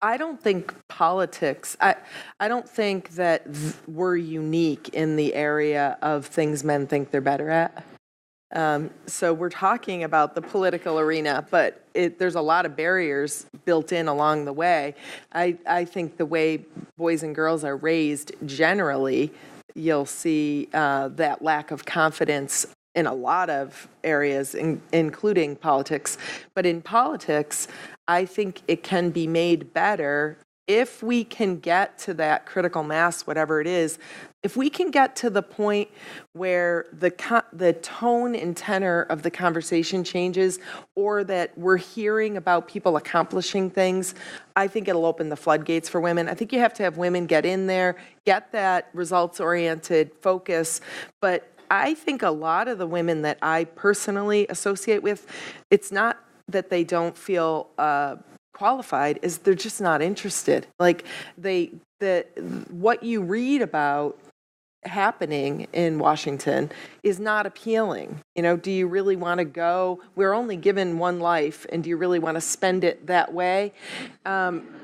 I don't think politics, I don't think that we're unique in the area of things men think they're better at. So we're talking about the political arena, but there's a lot of barriers built in along the way. I think the way boys and girls are raised generally, you'll see that lack of confidence in a lot of areas, including politics. But in politics, I think it can be made better if we can get to that critical mass, whatever it is. If we can get to the point where the tone and tenor of the conversation changes, or that we're hearing about people accomplishing things, I think it'll open the floodgates for women. I think you have to have women get in there, get that results-oriented focus. But I think a lot of the women that I personally associate with, it's not that they don't feel qualified, is they're just not interested. Like what you read about happening in Washington is not appealing. Do you really want to go? We're only given one life, and do you really want to spend it that way? And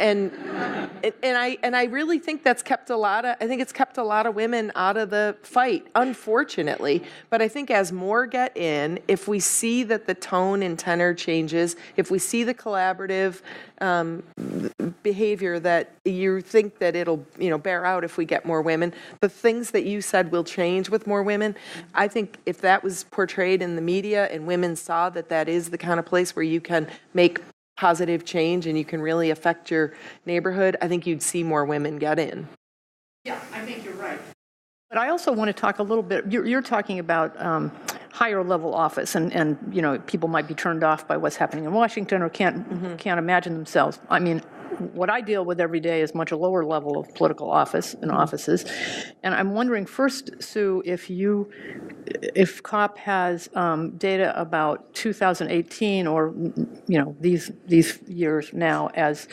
I really think that's kept it's kept a lot of women out of the fight, unfortunately. But I think as more get in, if we see that the tone and tenor changes, if we see the collaborative behavior that you think that it'll bear out if we get more women, the things that you said will change with more women. I think if that was portrayed in the media and women saw that that is the kind of place where you can make positive change and you can really affect your neighborhood, I think you'd see more women get in. Yeah, I think you're right. But I also want to talk a little bit, you're talking about higher level office, and people might be turned off by what's happening in Washington, or can't imagine themselves. I mean, what I deal with every day is much lower level of political office and offices. And I'm wondering first, Sue, if COP has data about 2018 or, these years now as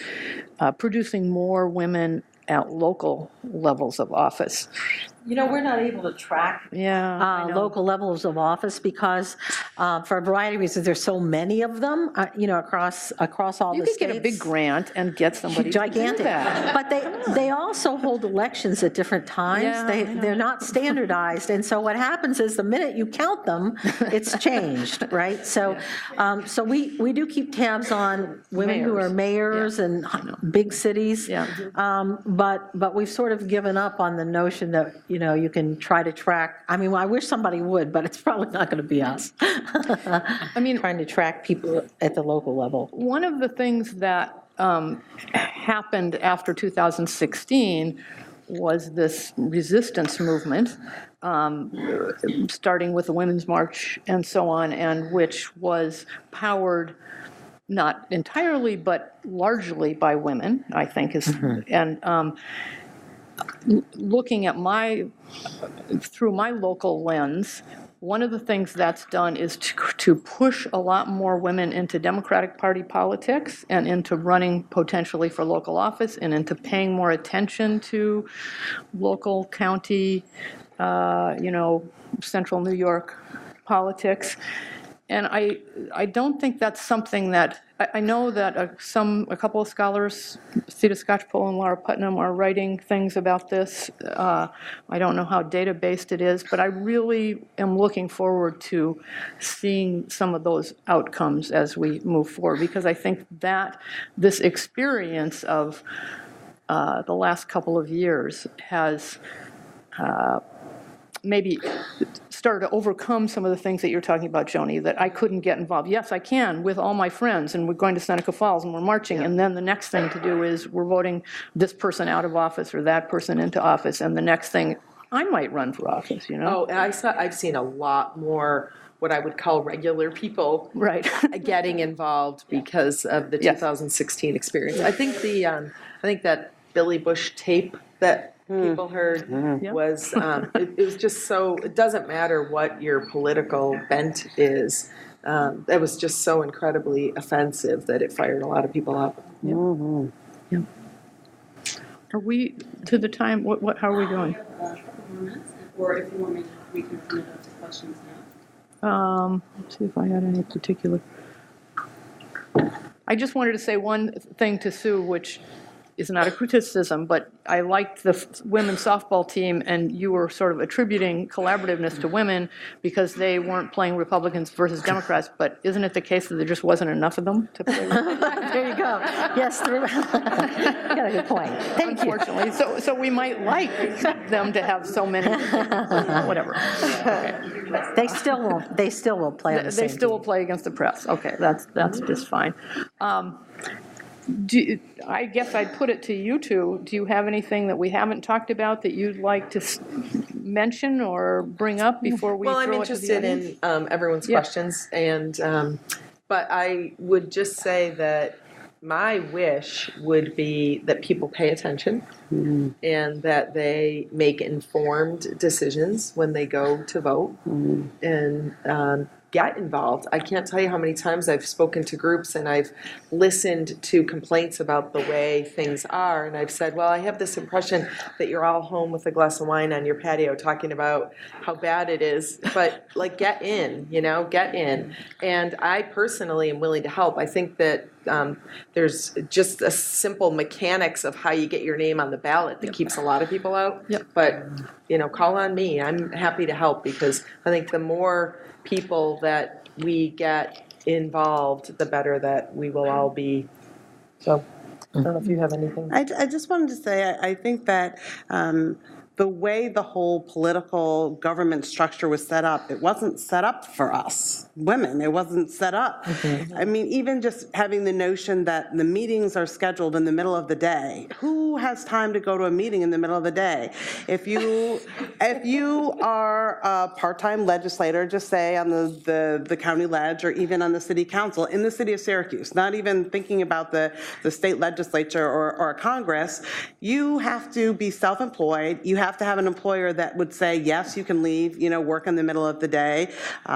producing more women at local levels of office. We're not able to track local levels of office because for a variety of reasons, there's so many of them, across all the states. You could get a big grant and get somebody gigantic. to do that. But they also hold elections at different times. Yeah, they're not standardized. And so what happens is the minute you count them, it's changed, right? So so we do keep tabs on women who are mayors and big cities. Yeah. But we've sort of given up on the notion that, you can try to track, I mean, I wish somebody would, but it's probably not going to be us. I mean, trying to track people at the local level. one of the things that happened after 2016 was this resistance movement, starting with the Women's March and so on, and which was powered not entirely, but largely by women, I think is, and looking at through my local lens, one of the things that's done is to push a lot more women into Democratic Party politics and into running potentially for local office and into paying more attention to local, county, central New York politics. And I don't think that's something that, I know that a couple of scholars, Theda Scotchpole and Laura Putnam, are writing things about this. I don't know how data-based it is, but I really am looking forward to seeing some of those outcomes as we move forward, because I think that this experience of the last couple of years has maybe started to overcome some of the things that you're talking about, Joanie, that I couldn't get involved. Yes, I can with all my friends, and we're going to Seneca Falls, and we're marching, and then the next thing to do is we're voting this person out of office or that person into office, and the next thing, I might run for office, Oh, and I've seen a lot more what I would call regular people Right. getting involved because of the 2016 experience. I think that Billy Bush tape that people heard was, it was just so, it doesn't matter what your political bent is. That was just so incredibly offensive that it fired a lot of people up. Yeah. Are we to the time, how are we doing? Or if you want me, we can open it up to questions now. Let's see if I had any particular. I just wanted to say one thing to Sue, which is not a criticism, but I liked the women's softball team, and you were sort of attributing collaborativeness to women because they weren't playing Republicans versus Democrats, but isn't it the case that there just wasn't enough of them to play with? There you go. Yes, you got a good point. Thank you. Unfortunately, so we might like them to have so many, whatever. Okay. They still will play on the same They still will team. play against the press. Okay, that's just fine. I guess I'd put it to you two. Do you have anything that we haven't talked about that you'd like to mention or bring up before we Well, I'm throw it to the interested audience? in everyone's questions, and but I would just say that my wish would be that people pay attention and that they make informed decisions when they go to vote and get involved. I can't tell you how many times I've spoken to groups and I've listened to complaints about the way things are, and I've said, well, I have this impression that you're all home with a glass of wine on your patio talking about how bad it is, but like get in. And I personally am willing to help. I think that there's just a simple mechanics of how you get your name on the ballot that keeps a lot of people out. But, call on me. I'm happy to help because I think the more people that we get involved, the better that we will all be. So I don't know if you have anything. I just wanted to say, I think that the way the whole political government structure was set up, it wasn't set up for us women. It wasn't set up. I mean, even just having the notion that the meetings are scheduled in the middle of the day. Who has time to go to a meeting in the middle of the day? If you are a part-time legislator, just say on the county ledge or even on the city council in the city of Syracuse, not even thinking about the state legislature or a Congress, you have to be self-employed. You have to have an employer that would say, yes, you can leave, work in the middle of the day,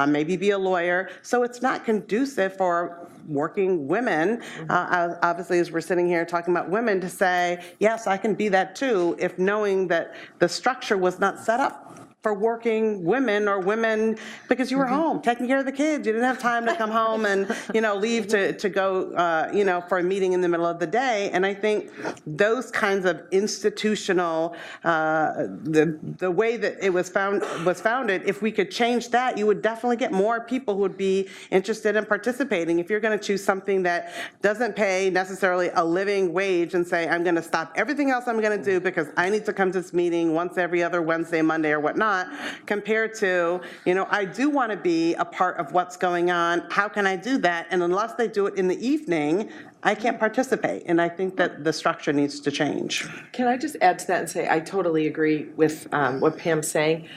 maybe be a lawyer. So it's not conducive for working women, obviously, as we're sitting here talking about women, to say, yes, I can be that too, if knowing that the structure was not set up for working women or women because you were home taking care of the kids. You didn't have time to come home and, leave to go, for a meeting in the middle of the day. And I think those kinds of institutional, the way that it was founded, if we could change that, you would definitely get more people who would be interested in participating. If you're going to choose something that doesn't pay necessarily a living wage and say, I'm going to stop everything else I'm going to do because I need to come to this meeting once every other Wednesday, Monday, or whatnot, compared to, I do want to be a part of what's going on. How can I do that? And unless they do it in the evening, I can't participate. And I think that the structure needs to change. Can I just add to that and say I totally agree with what Pam's saying.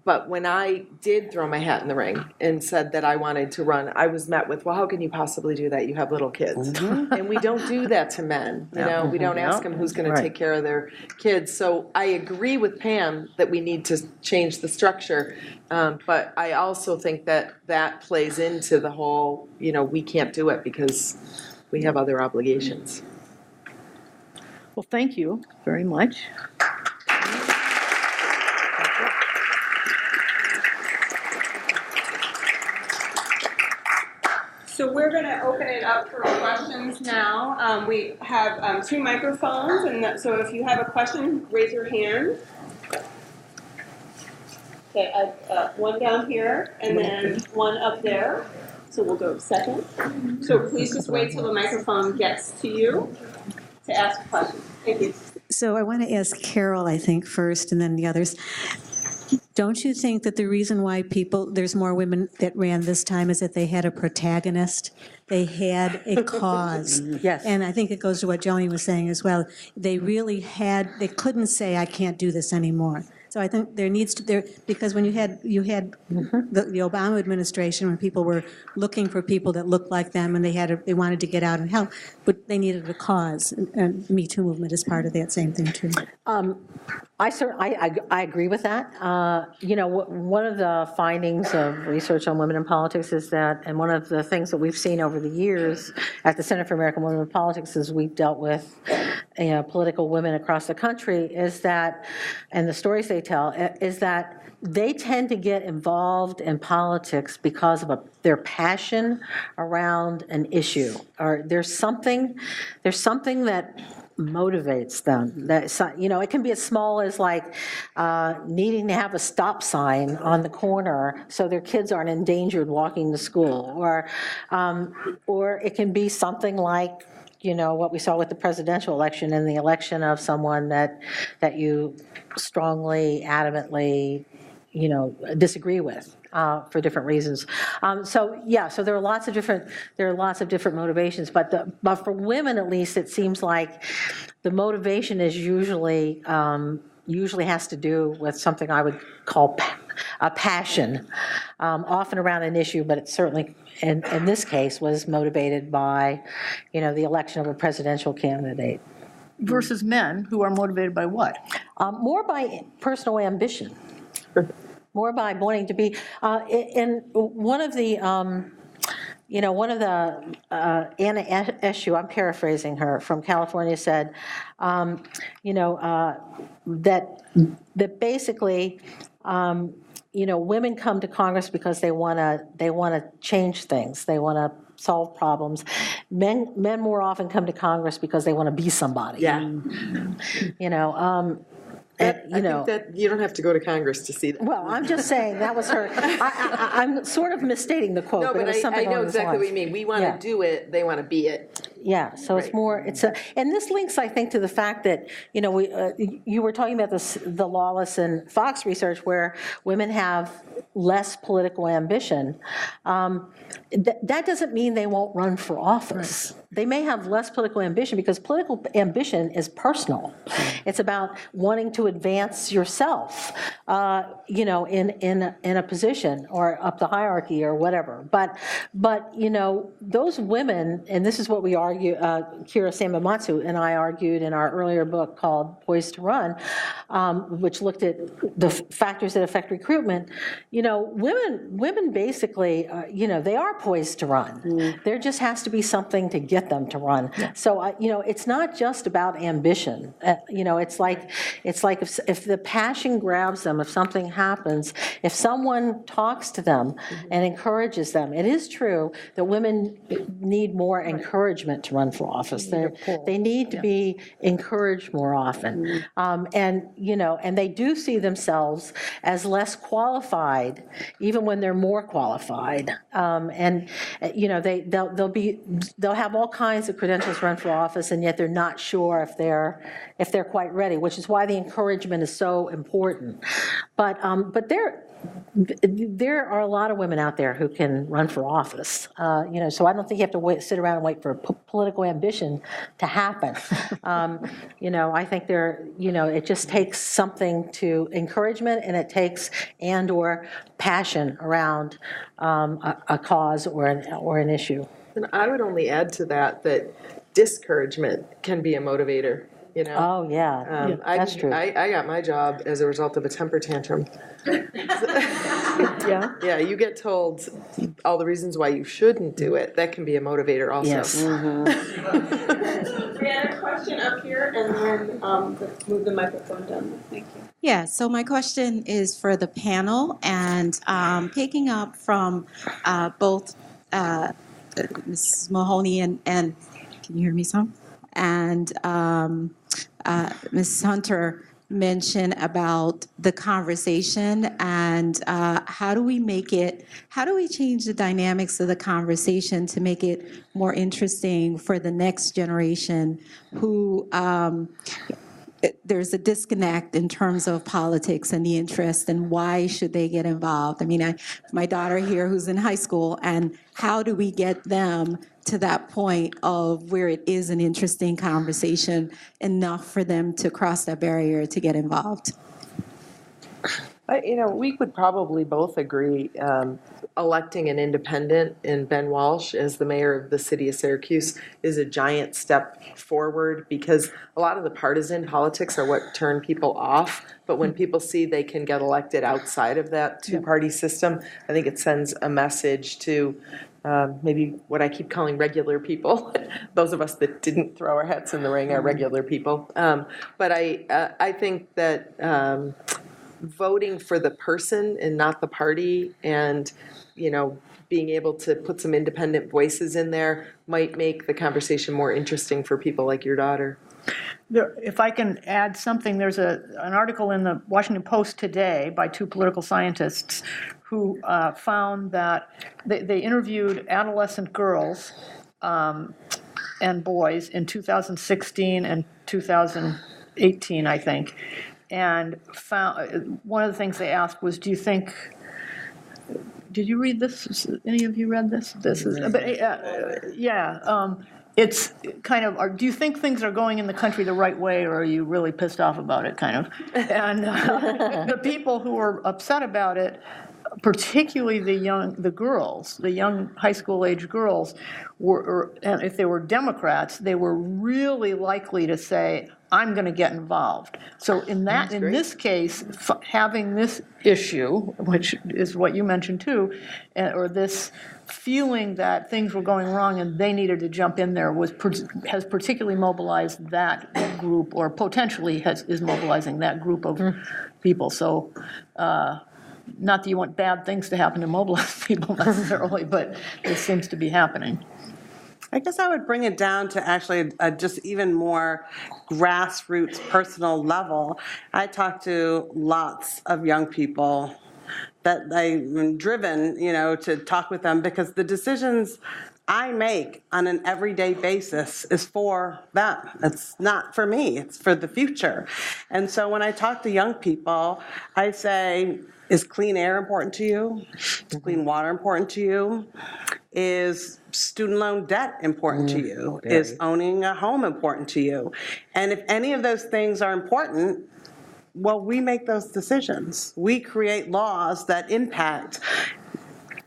But when I did throw my hat in the ring and said that I wanted to run, I was met with, well, how can you possibly do that? You have little kids. And we don't do that to men. We don't ask them who's going to take care of their kids. So I agree with Pam that we need to change the structure. But I also think that plays into the whole, we can't do it because we have other obligations. Well, thank you very much. So we're going to open it up for questions now. We have 2 microphones, and so if you have a question, raise your hand. Okay, one down here, and then one up there. So we'll go second. So please just wait till the microphone gets to you to ask a question. Thank you. So I want to ask Carroll, I think, first, and then the others. Don't you think that the reason why there's more women that ran this time is that they had a protagonist? They had a cause. Yes. And I think it goes to what Joanie was saying as well. They they couldn't say, I can't do this anymore. So I think there needs to, because when you had the Obama administration, when people were looking for people that looked like them and they wanted to get out and help, but they needed a cause. And Me Too movement is part of that same thing too. I agree with that. One of the findings of research on women in politics is that, and one of the things that we've seen over the years at the Center for American Women in Politics as we've dealt with political women across the country is that, and the stories they tell, is that they tend to get involved in politics because of their passion around an issue, or there's something that motivates them. That it can be as small as like needing to have a stop sign on the corner so their kids aren't endangered walking to school, or it can be something like what we saw with the presidential election and the election of someone that you strongly, adamantly, disagree with. For different reasons. So there are lots of different motivations, but for women at least, it seems like the motivation is usually has to do with something I would call a passion, often around an issue, but it certainly in this case was motivated by the election of a presidential candidate. Versus men who are motivated by what? More by personal ambition. More by wanting to be, and one of the Anna Eshoo, I'm paraphrasing her, from California said, that basically, women come to Congress because they want to change things, they want to solve problems. Men more often come to Congress because they want to be somebody. Yeah. I think that you don't have to go to Congress to see that. Well, I'm just saying that was her. I'm sort of misstating the quote, No, but it was something I know along those exactly lines. what you mean. We want to do it, they want to be it. Yeah, so it's more, and this links, I think, to the fact that, you were talking about the Lawless and Fox research where women have less political ambition. That doesn't mean they won't run for office. Right. They may have less political ambition because political ambition is personal. It's about wanting to advance yourself, in a position or up the hierarchy or whatever. But those women, and this is what we argue argue, Kira Samamatsu and I argued in our earlier book called Poised to Run, which looked at the factors that affect recruitment. Women basically, they are poised to run. There just has to be something to get them to run. So, it's not just about ambition. It's like if the passion grabs them, if something happens, if someone talks to them and encourages them. It is true that women need more encouragement to run for office. They need to be encouraged more often. And they do see themselves as less qualified, even when they're more qualified. They'll have all kinds of credentials to run for office, and yet they're not sure if they're quite ready, which is why the encouragement is so important. But there are a lot of women out there who can run for office, so I don't think you have to sit around and wait for political ambition to happen. I think it just takes something to encouragement, and it takes or passion around a cause or an issue. And I would only add to that discouragement can be a motivator. Oh, yeah, that's true. I got my job as a result of a temper tantrum. Yeah, you get told all the reasons why you shouldn't do it. That can be a motivator also. Yes. We had a question up here, and then move the microphone down. Thank you. Yeah, so my question is for the panel, and picking up from both Mrs. Mahoney and can you hear me some? And Mrs. Hunter mentioned about the conversation and how do we change the dynamics of the conversation to make it more interesting for the next generation who there's a disconnect in terms of politics and the interest and why should they get involved. I mean, my daughter here who's in high school, and how do we get them to that point of where it is an interesting conversation enough for them to cross that barrier to get involved? We would probably both agree electing an independent in Ben Walsh as the mayor of the city of Syracuse is a giant step forward, because a lot of the partisan politics are what turn people off. But when people see they can get elected outside of that two-party system, I think it sends a message to maybe what I keep calling regular people. Those of us that didn't throw our hats in the ring are regular people. But I think that voting for the person and not the party, and being able to put some independent voices in there might make the conversation more interesting for people like your daughter. If I can add something, there's an article in the Washington Post today by two political scientists who found that they interviewed adolescent girls and boys in 2016 and 2018, I think, and found one of the things they asked was, did you read this? Any of you read this? It's kind of, do you think things are going in the country the right way, or are you really pissed off about it, kind of? And the people who were upset about it, particularly the young high school age girls, and if they were Democrats, they were really likely to say, I'm going to get involved. So in this case, having this issue, which is what you mentioned too, or this feeling that things were going wrong and they needed to jump in there, has particularly mobilized that group, or potentially is mobilizing that group of people. So not that you want bad things to happen to mobilize people necessarily, but this seems to be happening. I guess I would bring it down to actually just even more grassroots personal level. I talk to lots of young people that I'm driven, to talk with them, because the decisions I make on an everyday basis is for them. It's not for me, it's for the future. And so when I talk to young people, I say, is clean air important to you? Is clean water important to you? Is student loan debt important to you? Is owning a home important to you? And if any of those things are important, well, we make those decisions. We create laws that impact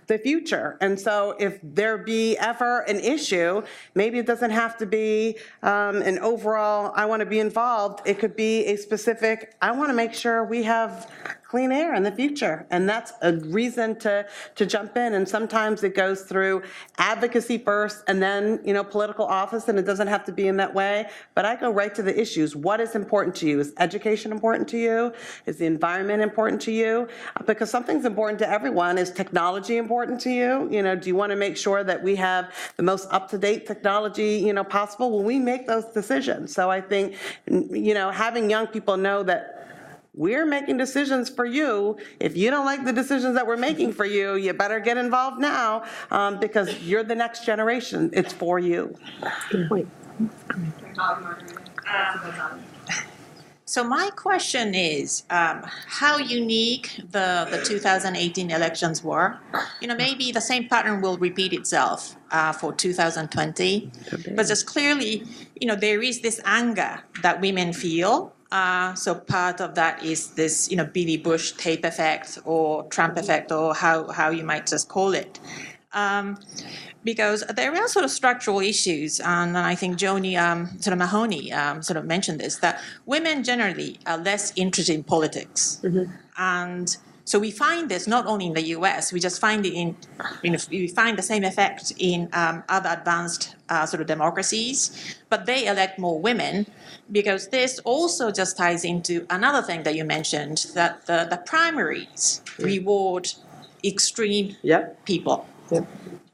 the future. And so if there be ever an issue, maybe it doesn't have to be an overall, I want to be involved. It could be a specific, I want to make sure we have clean air in the future. And that's a reason to jump in. And sometimes it goes through advocacy first and then, political office, and it doesn't have to be in that way. But I go right to the issues. What is important to you? Is education important to you? Is the environment important to you? Because something's important to everyone. Is technology important to you? Do you want to make sure that we have the most up-to-date technology, possible? Well, we make those decisions. So I think, having young people know that we're making decisions for you. If you don't like the decisions that we're making for you, you better get involved now because you're the next generation. It's for you. Good point. So my question is how unique the 2018 elections were. Maybe the same pattern will repeat itself for 2020. But just clearly, there is this anger that women feel. So part of that is this, Billy Bush tape effect or Trump effect or how you might just call it. Because there are sort of structural issues, and I think Joanie Mahoney sort of mentioned this, that women generally are less interested in politics. Mm-hmm. And so we find this not only in the US, we just find it we find the same effect in other advanced sort of democracies, but they elect more women because this also just ties into another thing that you mentioned, that the primaries reward extreme people. Yep.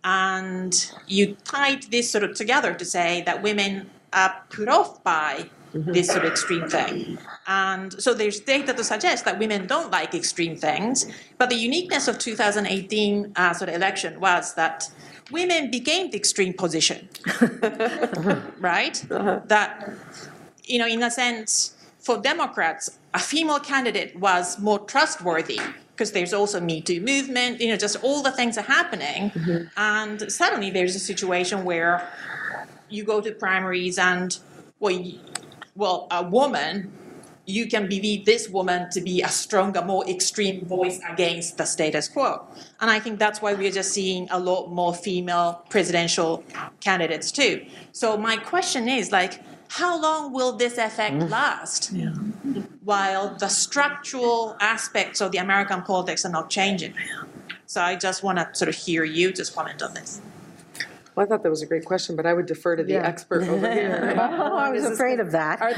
And you tied this sort of together to say that women are put off by this sort of extreme thing. And so there's data to suggest that women don't like extreme things, but the uniqueness of 2018 sort of election was that women became the extreme position, right? That, in a sense, for Democrats, a female candidate was more trustworthy because there's also Me Too movement, just all the things are happening. Mm-hmm. And suddenly there's a situation where you go to primaries and, a woman, you can believe this woman to be a stronger, more extreme voice against the status quo. And I think that's why we're just seeing a lot more female presidential candidates too. So my question is, how long will this effect last while the structural aspects of the American politics are not changing? So I just want to sort of hear you just comment on this. Well, I thought that was a great question, but I would defer to the expert over here. Oh, I was afraid of that. Are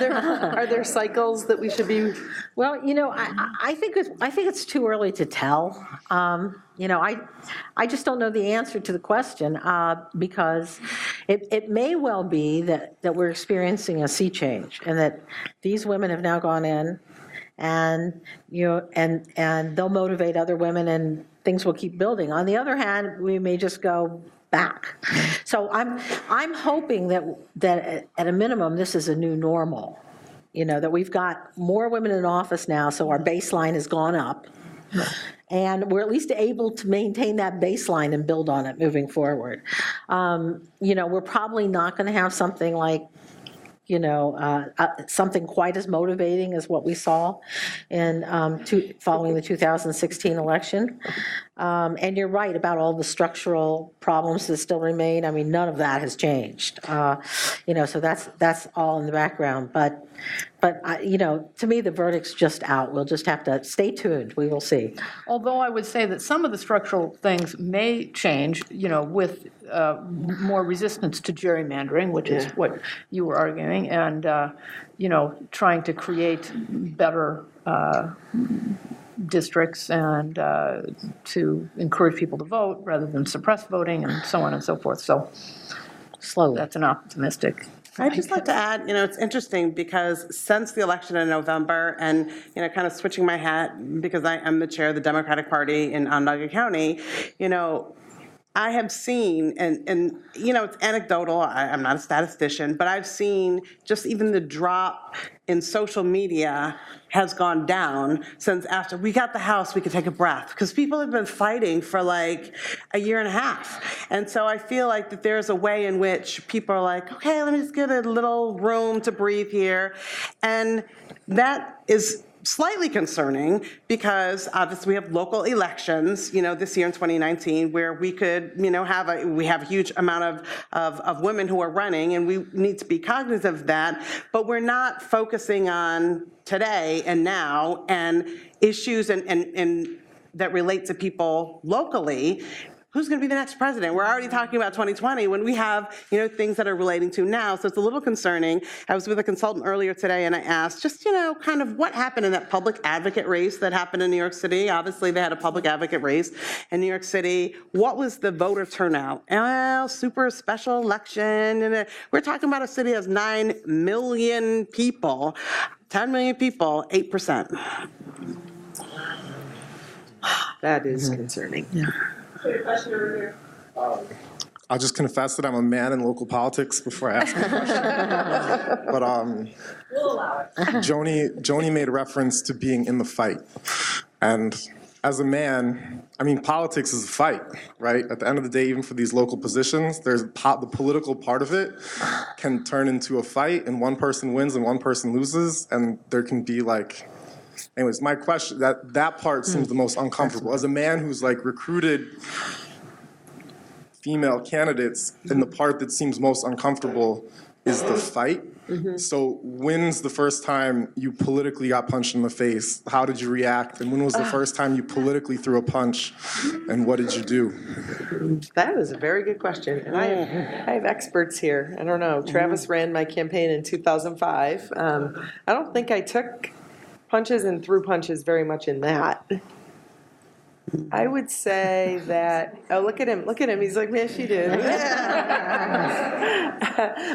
there cycles that we should be? Well, I think it's too early to tell. I just don't know the answer to the question because it may well be that we're experiencing a sea change and that these women have now gone in and and they'll motivate other women and things will keep building. On the other hand, we may just go back. So I'm hoping that at a minimum this is a new normal. That we've got more women in office now, so our baseline has gone up. And we're at least able to maintain that baseline and build on it moving forward. We're probably not going to have something like, something quite as motivating as what we saw in following the 2016 election. And you're right about all the structural problems that still remain. I mean, none of that has changed. So that's all in the background. But to me, the verdict's just out. We'll just have to stay tuned. We will see. Although I would say that some of the structural things may change, with more resistance to gerrymandering, which is what you were arguing, and, trying to create better districts and to encourage people to vote rather than suppress voting and so on and so forth. So slowly. That's an optimistic. I'd just like to add, it's interesting because since the election in November and, kind of switching my hat because I am the chair of the Democratic Party in Onondaga County, I have seen, and it's anecdotal, I'm not a statistician, but I've seen just even the drop in social media has gone down since after we got the House, we could take a breath, because people have been fighting for like a year and a half. And so I feel like that there's a way in which people are like, okay, let me just get a little room to breathe here. And that is slightly concerning because obviously we have local elections, this year in 2019, where we could, we have a huge amount of women who are running, and we need to be cognizant of that, but we're not focusing on today and now and issues and that relate to people locally. Who's going to be the next president? We're already talking about 2020 when we have, things that are relating to now. So it's a little concerning. I was with a consultant earlier today and I asked just, kind of what happened in that public advocate race that happened in New York City. Obviously they had a public advocate race in New York City. What was the voter turnout? Well, super special election. And we're talking about a city that has 9 million people, 10 million people, 8%. That is concerning. Yeah. Question over here. I'll just confess that I'm a man in local politics before I ask a question. But We'll allow it. Joanie made reference to being in the fight. And as a man, politics is a fight, right? At the end of the day, even for these local positions, the political part of it can turn into a fight, and one person wins and one person loses, and there can be anyways, my question, that part seems the most uncomfortable. As a man who's recruited female candidates, and the part that seems most uncomfortable is the fight. Mm-hmm. So when's the first time you politically got punched in the face? How did you react? And when was the first time you politically threw a punch? And what did you do? That is a very good question. And I have experts here. I don't know. Travis ran my campaign in 2005. I don't think I took punches and threw punches very much in that. I would say that, look at him, he's like, man, she did.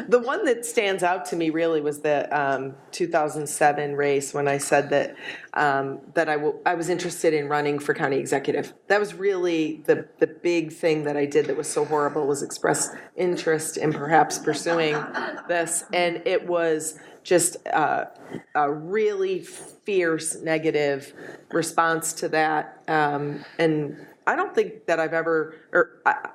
The one that stands out to me really was the 2007 race when I said that I was interested in running for county executive. That was really the big thing that I did that was so horrible, was express interest in perhaps pursuing this, and it was just a really fierce negative response to that. And I don't think that I've ever,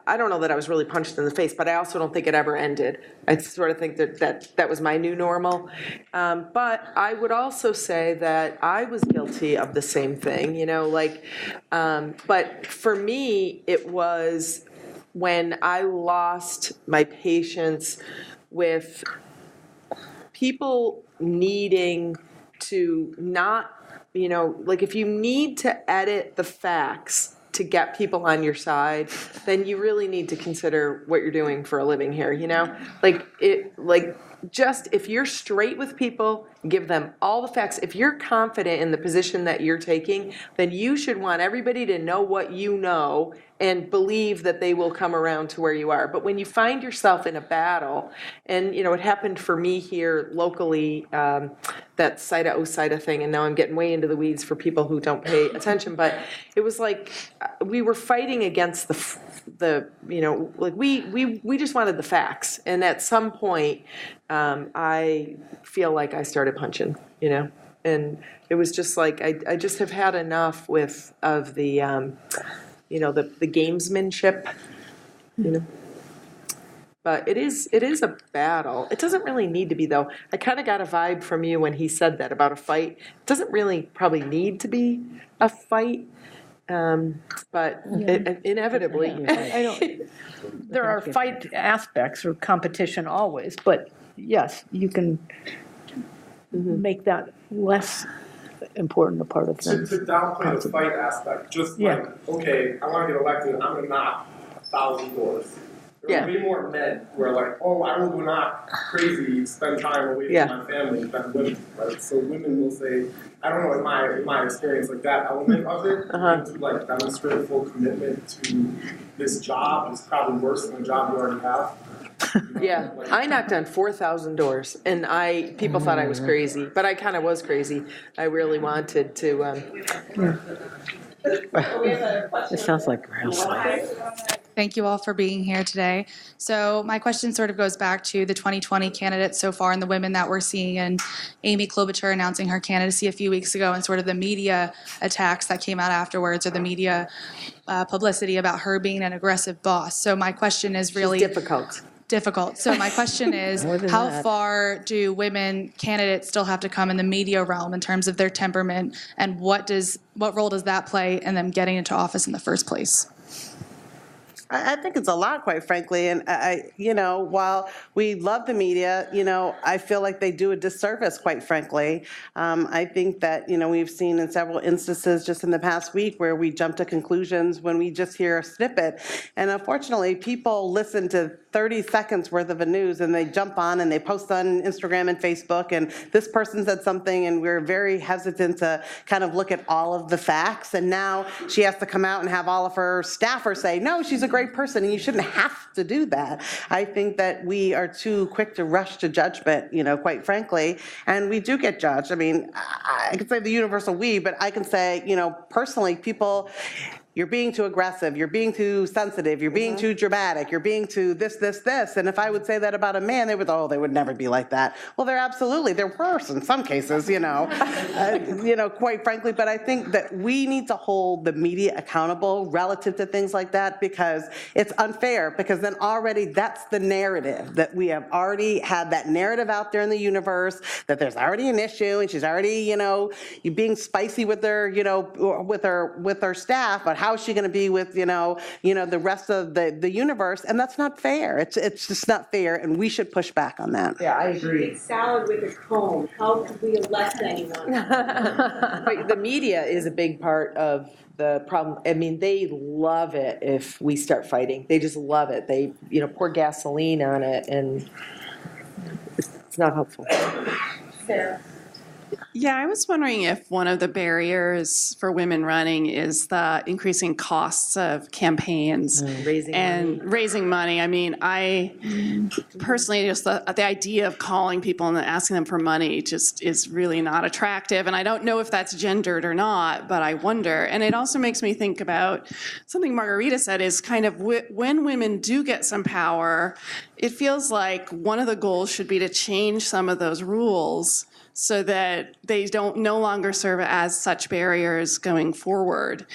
I don't know that I was really punched in the face, but I also don't think it ever ended. I sort of think that was my new normal. But I would also say that I was guilty of the same thing, but for me, it was when I lost my patience with people needing to not, if you need to edit the facts to get people on your side, then you really need to consider what you're doing for a living here, just if you're straight with people, give them all the facts. If you're confident in the position that you're taking, then you should want everybody to know what you know and believe that they will come around to where you are. But when you find yourself in a battle, and it happened for me here locally, that SIDA-OSIDA thing, and now I'm getting way into the weeds for people who don't pay attention, but it was like we were fighting against we just wanted the facts. And at some point, I feel like I started punching, and it was just like, I just have had enough of the gamesmanship, But it is a battle. It doesn't really need to be, though. I kind of got a vibe from you when he said that about a fight. It doesn't really probably need to be a fight, but inevitably. There are fight aspects or competition always, but yes, you can make that less important a part of things. To downplay the fight aspect, just okay, I want to get elected, I'm going to knock 1,000 doors. There are way more men who are like, I will not crazy spend time away from my family than women, right? So women will say, I don't know, in my experience, that element of it, to demonstrate full commitment to this job is probably worse than the job you already have. Yeah, I knocked on 4,000 doors, and people thought I was crazy, but I kind of was crazy. I really wanted to. It sounds like wrestling. Thank you all for being here today. So my question sort of goes back to the 2020 candidates so far and the women that we're seeing, and Amy Klobuchar announcing her candidacy a few weeks ago, and sort of the media attacks that came out afterwards, or the media publicity about her being an aggressive boss. So my question is really difficult. difficult. So my question is, how far do women candidates still have to come in the media realm in terms of their temperament, and what role does that play in them getting into office in the first place? I think it's a lot, quite frankly, and while we love the media, I feel like they do a disservice, quite frankly. I think that, we've seen in several instances just in the past week where we jump to conclusions when we just hear a snippet, and unfortunately, people listen to 30 seconds worth of a news and they jump on and they post on Instagram and Facebook, and this person said something, and we're very hesitant to kind of look at all of the facts, and now she has to come out and have all of her staffers say, no, she's a great person, and you shouldn't have to do that. I think that we are too quick to rush to judgment, quite frankly, and we do get judged. I mean, I can say the universal we, but I can say, personally, people, you're being too aggressive, you're being too sensitive, you're being too dramatic, you're being too this. And if I would say that about a man, they would never be like that. Well, they're worse in some cases, quite frankly, but I think that we need to hold the media accountable relative to things like that, because it's unfair, because then already that's the narrative, that we have already had that narrative out there in the universe, that there's already an issue, and she's already, being spicy with her, with her staff, but how is she going to be with, the rest of the universe? And that's not fair. It's just not fair, and we should push back on that. Yeah, I agree. Eat salad with a comb. How could we elect anyone? But the media is a big part of the problem. I mean, they love it if we start fighting. They just love it. They, pour gasoline on it, and it's not helpful. Sarah. Yeah, I was wondering if one of the barriers for women running is the increasing costs of campaigns raising money. I mean, I personally just the idea of calling people and asking them for money just is really not attractive. And I don't know if that's gendered or not, but I wonder. And it also makes me think about something Margarita said is kind of when women do get some power, it feels like one of the goals should be to change some of those rules so that they no longer serve as such barriers going forward.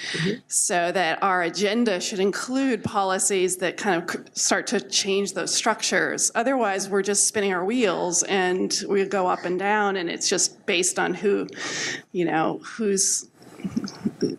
So that our agenda should include policies that kind of start to change those structures. Otherwise, we're just spinning our wheels and we go up and down, and it's just based on who's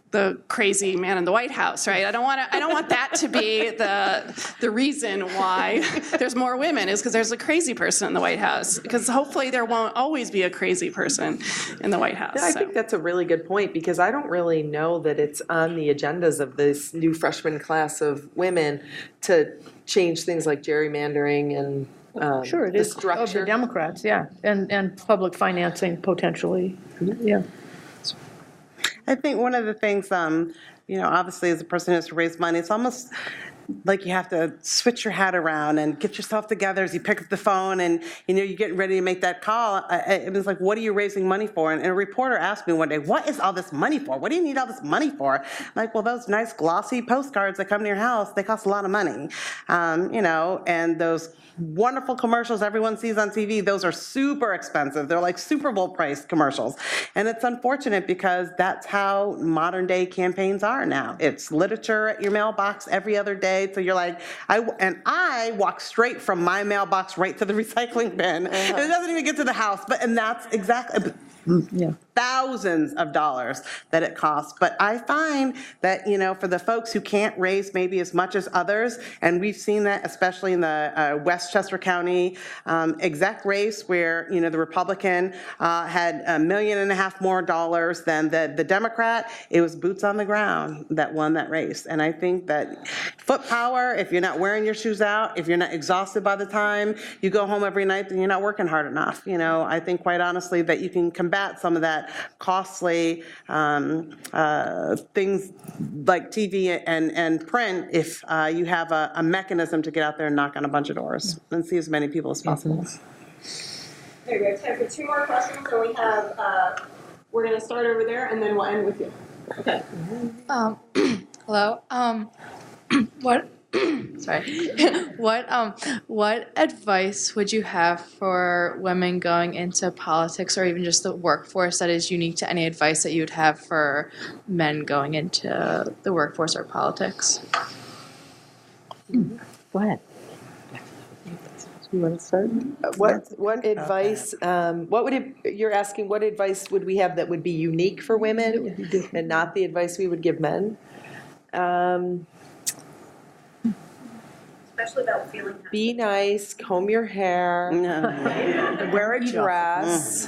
the crazy man in the White House, right? I don't want that to be the reason why there's more women, is because there's a crazy person in the White House. Because hopefully there won't always be a crazy person in the White House. Yeah, I think that's a really good point, because I don't really know that it's on the agendas of this new freshman class of women to change things like gerrymandering and sure, it the is structure. Of the Democrats, yeah, and public financing potentially, yeah. I think one of the things, obviously as a person who has to raise money, it's almost like you have to switch your hat around and get yourself together as you pick up the phone and, you're getting ready to make that call. It was like, what are you raising money for? And a reporter asked me one day, what is all this money for? What do you need all this money for? I'm like, well, those nice glossy postcards that come to your house, they cost a lot of money. And those wonderful commercials everyone sees on TV, those are super expensive. They're like Super Bowl priced commercials. And it's unfortunate because that's how modern day campaigns are now. It's literature at your mailbox every other day. So you're like, I walk straight from my mailbox right to the recycling bin. And it doesn't even get to the house. And that's exactly, thousands of dollars that it costs. But I find that, for the folks who can't raise maybe as much as others, and we've seen that especially in the Westchester County exec race where, the Republican had $1.5 million more dollars than the Democrat, it was boots on the ground that won that race. And I think that foot power, if you're not wearing your shoes out, if you're not exhausted by the time you go home every night, then you're not working hard enough. I think quite honestly that you can combat some of that costly things like TV and print if you have a mechanism to get out there and knock on a bunch of doors and see as many people as possible. Okay, we have time for 2 more questions. So we have, we're going to start over there and then we'll end with you. Okay. Hello. What advice would you have for women going into politics, or even just the workforce, that is unique to any advice that you would have for men going into the workforce or politics? Go ahead. You want to start? What advice, you're asking what advice would we have that would be unique for women and not the advice we would give men? Especially about feeling happy. Be nice, comb your hair, wear a dress.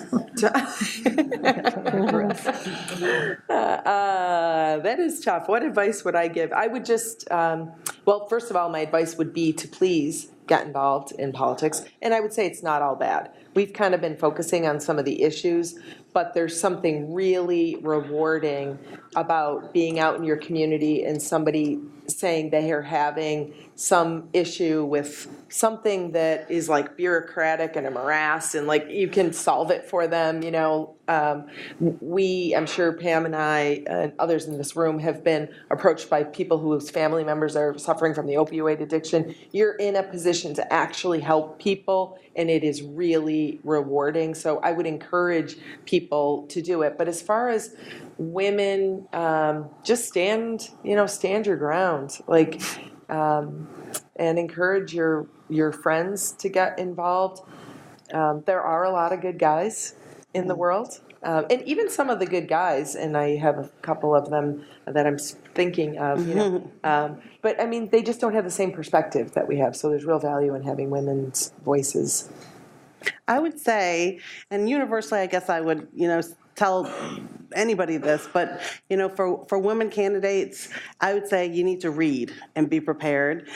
That is tough. What advice would I give? I would just, well, first of all, my advice would be to please get involved in politics. And I would say it's not all bad. We've kind of been focusing on some of the issues, but there's something really rewarding about being out in your community and somebody saying they are having some issue with something that is like bureaucratic and a morass, and like you can solve it for them. You know, I'm sure Pam and I and others in this room have been approached by people whose family members are suffering from the opioid addiction. You're in a position to actually help people, and it is really rewarding. So I would encourage people to do it. But as far as women, just stand your ground, like, and encourage your friends to get involved. There are a lot of good guys in the world, and even some of the good guys, and I have a couple of them that I'm thinking of, but I mean, they just don't have the same perspective that we have, so there's real value in having women's voices. I would say, and universally, I guess I would, tell anybody this, but for women candidates, I would say you need to read and be prepared,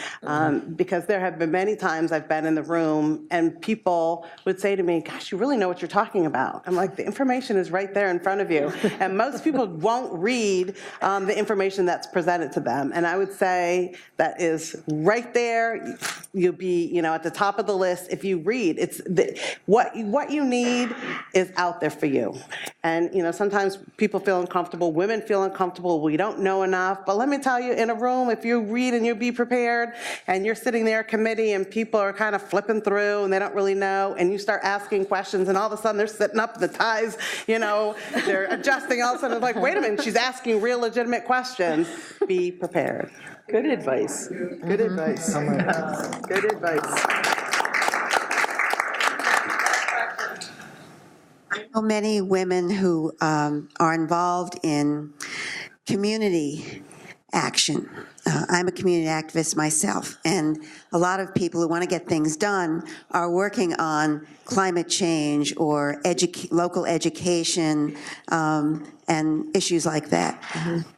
because there have been many times I've been in the room and people would say to me, gosh, you really know what you're talking about. I'm like, the information is right there in front of you, and most people won't read the information that's presented to them, and I would say that is right there. You'll be at the top of the list if you read. It's what you need is out there for you. And, sometimes people feel uncomfortable, women feel uncomfortable, we don't know enough. But let me tell you, in a room, if you read and you be prepared, and you're sitting there at committee and people are kind of flipping through and they don't really know, and you start asking questions and all of a sudden they're sitting up, the ties, they're adjusting, all of a sudden it's like, wait a minute, she's asking real legitimate questions. Be prepared. Good advice. Good advice. Oh my God. Good advice. I know many women who are involved in community action. I'm a community activist myself, and a lot of people who want to get things done are working on climate change or local education and issues like that.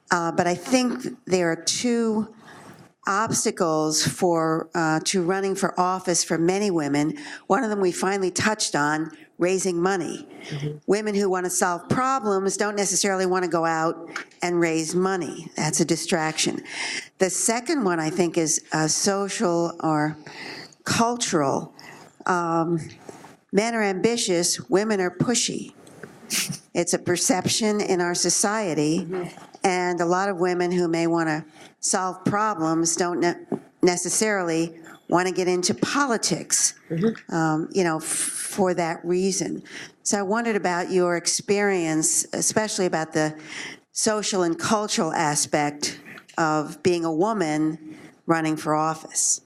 But I think there are two obstacles to running for office for many women. One of them we finally touched on, raising money. Women who want to solve problems don't necessarily want to go out and raise money. That's a distraction. The second one, I think, is social or cultural. Men are ambitious, women are pushy. It's a perception in our society, and a lot of women who may want to solve problems don't necessarily want to get into politics, for that reason. So I wondered about your experience, especially about the social and cultural aspect of being a woman running for office.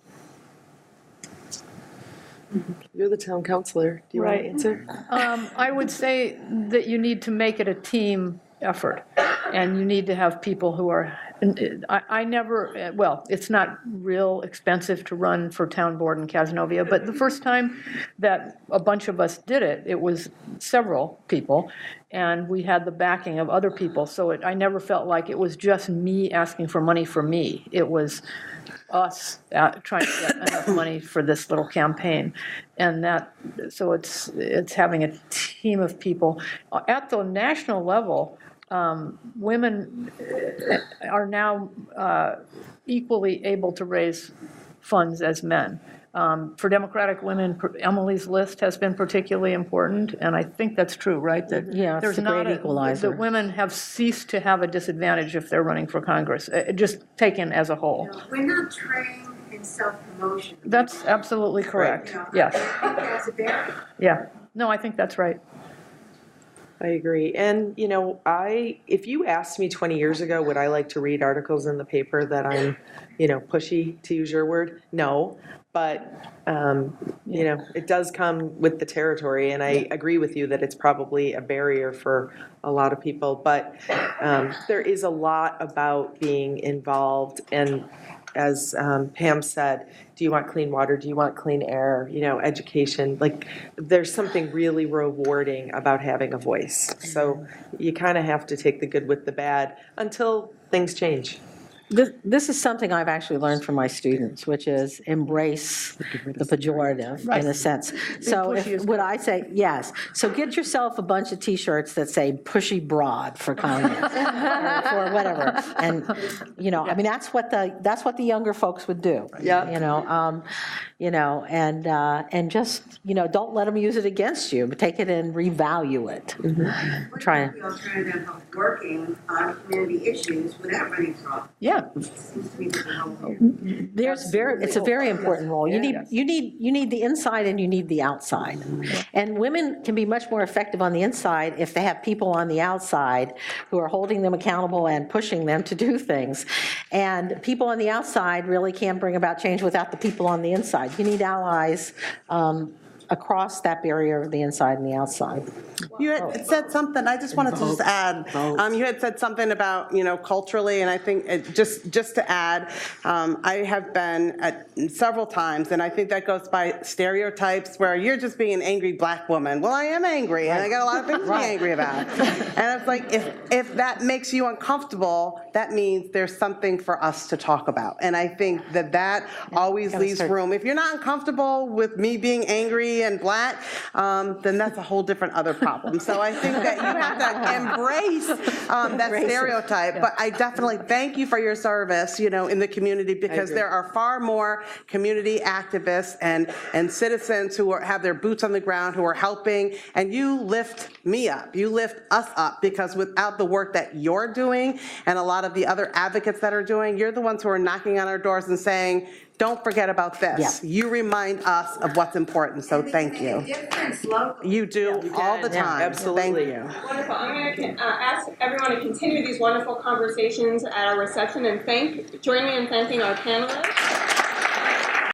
You're the town councilor. Do you want to answer? I would say that you need to make it a team effort, and you need to have people who are, it's not real expensive to run for town board in Cazenovia, but the first time that a bunch of us did it, it was several people, and we had the backing of other people, so I never felt like it was just me asking for money for me. It was us trying to get enough money for this little campaign, and so it's having a team of people. At the national level, women are now equally able to raise funds as men. For Democratic women, Emily's list has been particularly important, and I think that's true, right? That it's a great equalizer. That women have ceased to have a disadvantage if they're running for Congress, just taken as a whole. We're not trained in self-promotion. That's absolutely correct. Yes. I think that's a barrier. Yeah. No, I think that's right. I agree. And, if you asked me 20 years ago, would I like to read articles in the paper that I'm, pushy, to use your word? No. But, it does come with the territory. And I agree with you that it's probably a barrier for a lot of people. But there is a lot about being involved. And as Pam said, do you want clean water? Do you want clean air? Education. Like, there's something really rewarding about having a voice. So you kind of have to take the good with the bad until things change. This is something I've actually learned from my students, which is embrace the pejorative in a sense. So would I say, yes. So get yourself a bunch of T-shirts that say pushy broad for comment or for whatever. And, I mean, that's what the younger folks would do. Yeah. And just, don't let them use it against you, but take it and revalue it. What is the alternative of working on community issues without running for office? Yeah. It's a very important role. You need the inside and you need the outside. And women can be much more effective on the inside if they have people on the outside who are holding them accountable and pushing them to do things. And people on the outside really can't bring about change without the people on the inside. You need allies across that barrier of the inside and the outside. You had said something, I just wanted to just add, you had said something about, culturally, and I think just to add, I have been at several times, and I think that goes by stereotypes where you're just being an angry black woman. Well, I am angry, and I got a lot of things to be angry about. And it's like, if that makes you uncomfortable, that means there's something for us to talk about. And I think that always leaves room. If you're not uncomfortable with me being angry and black, then that's a whole different other problem. So I think that you have to embrace that stereotype. But I definitely thank you for your service, in the community, because there are far more community activists and citizens who have their boots on the ground, who are helping, and you lift me up. You lift us up, because without the work that you're doing and a lot of the other advocates that are doing, you're the ones who are knocking on our doors and saying, don't forget about this. Yeah. You remind us of what's important, so thank you. You do all the time. Absolutely. Thank you. Wonderful. I'm going to ask everyone to continue these wonderful conversations at our reception and join me in thanking our panelists.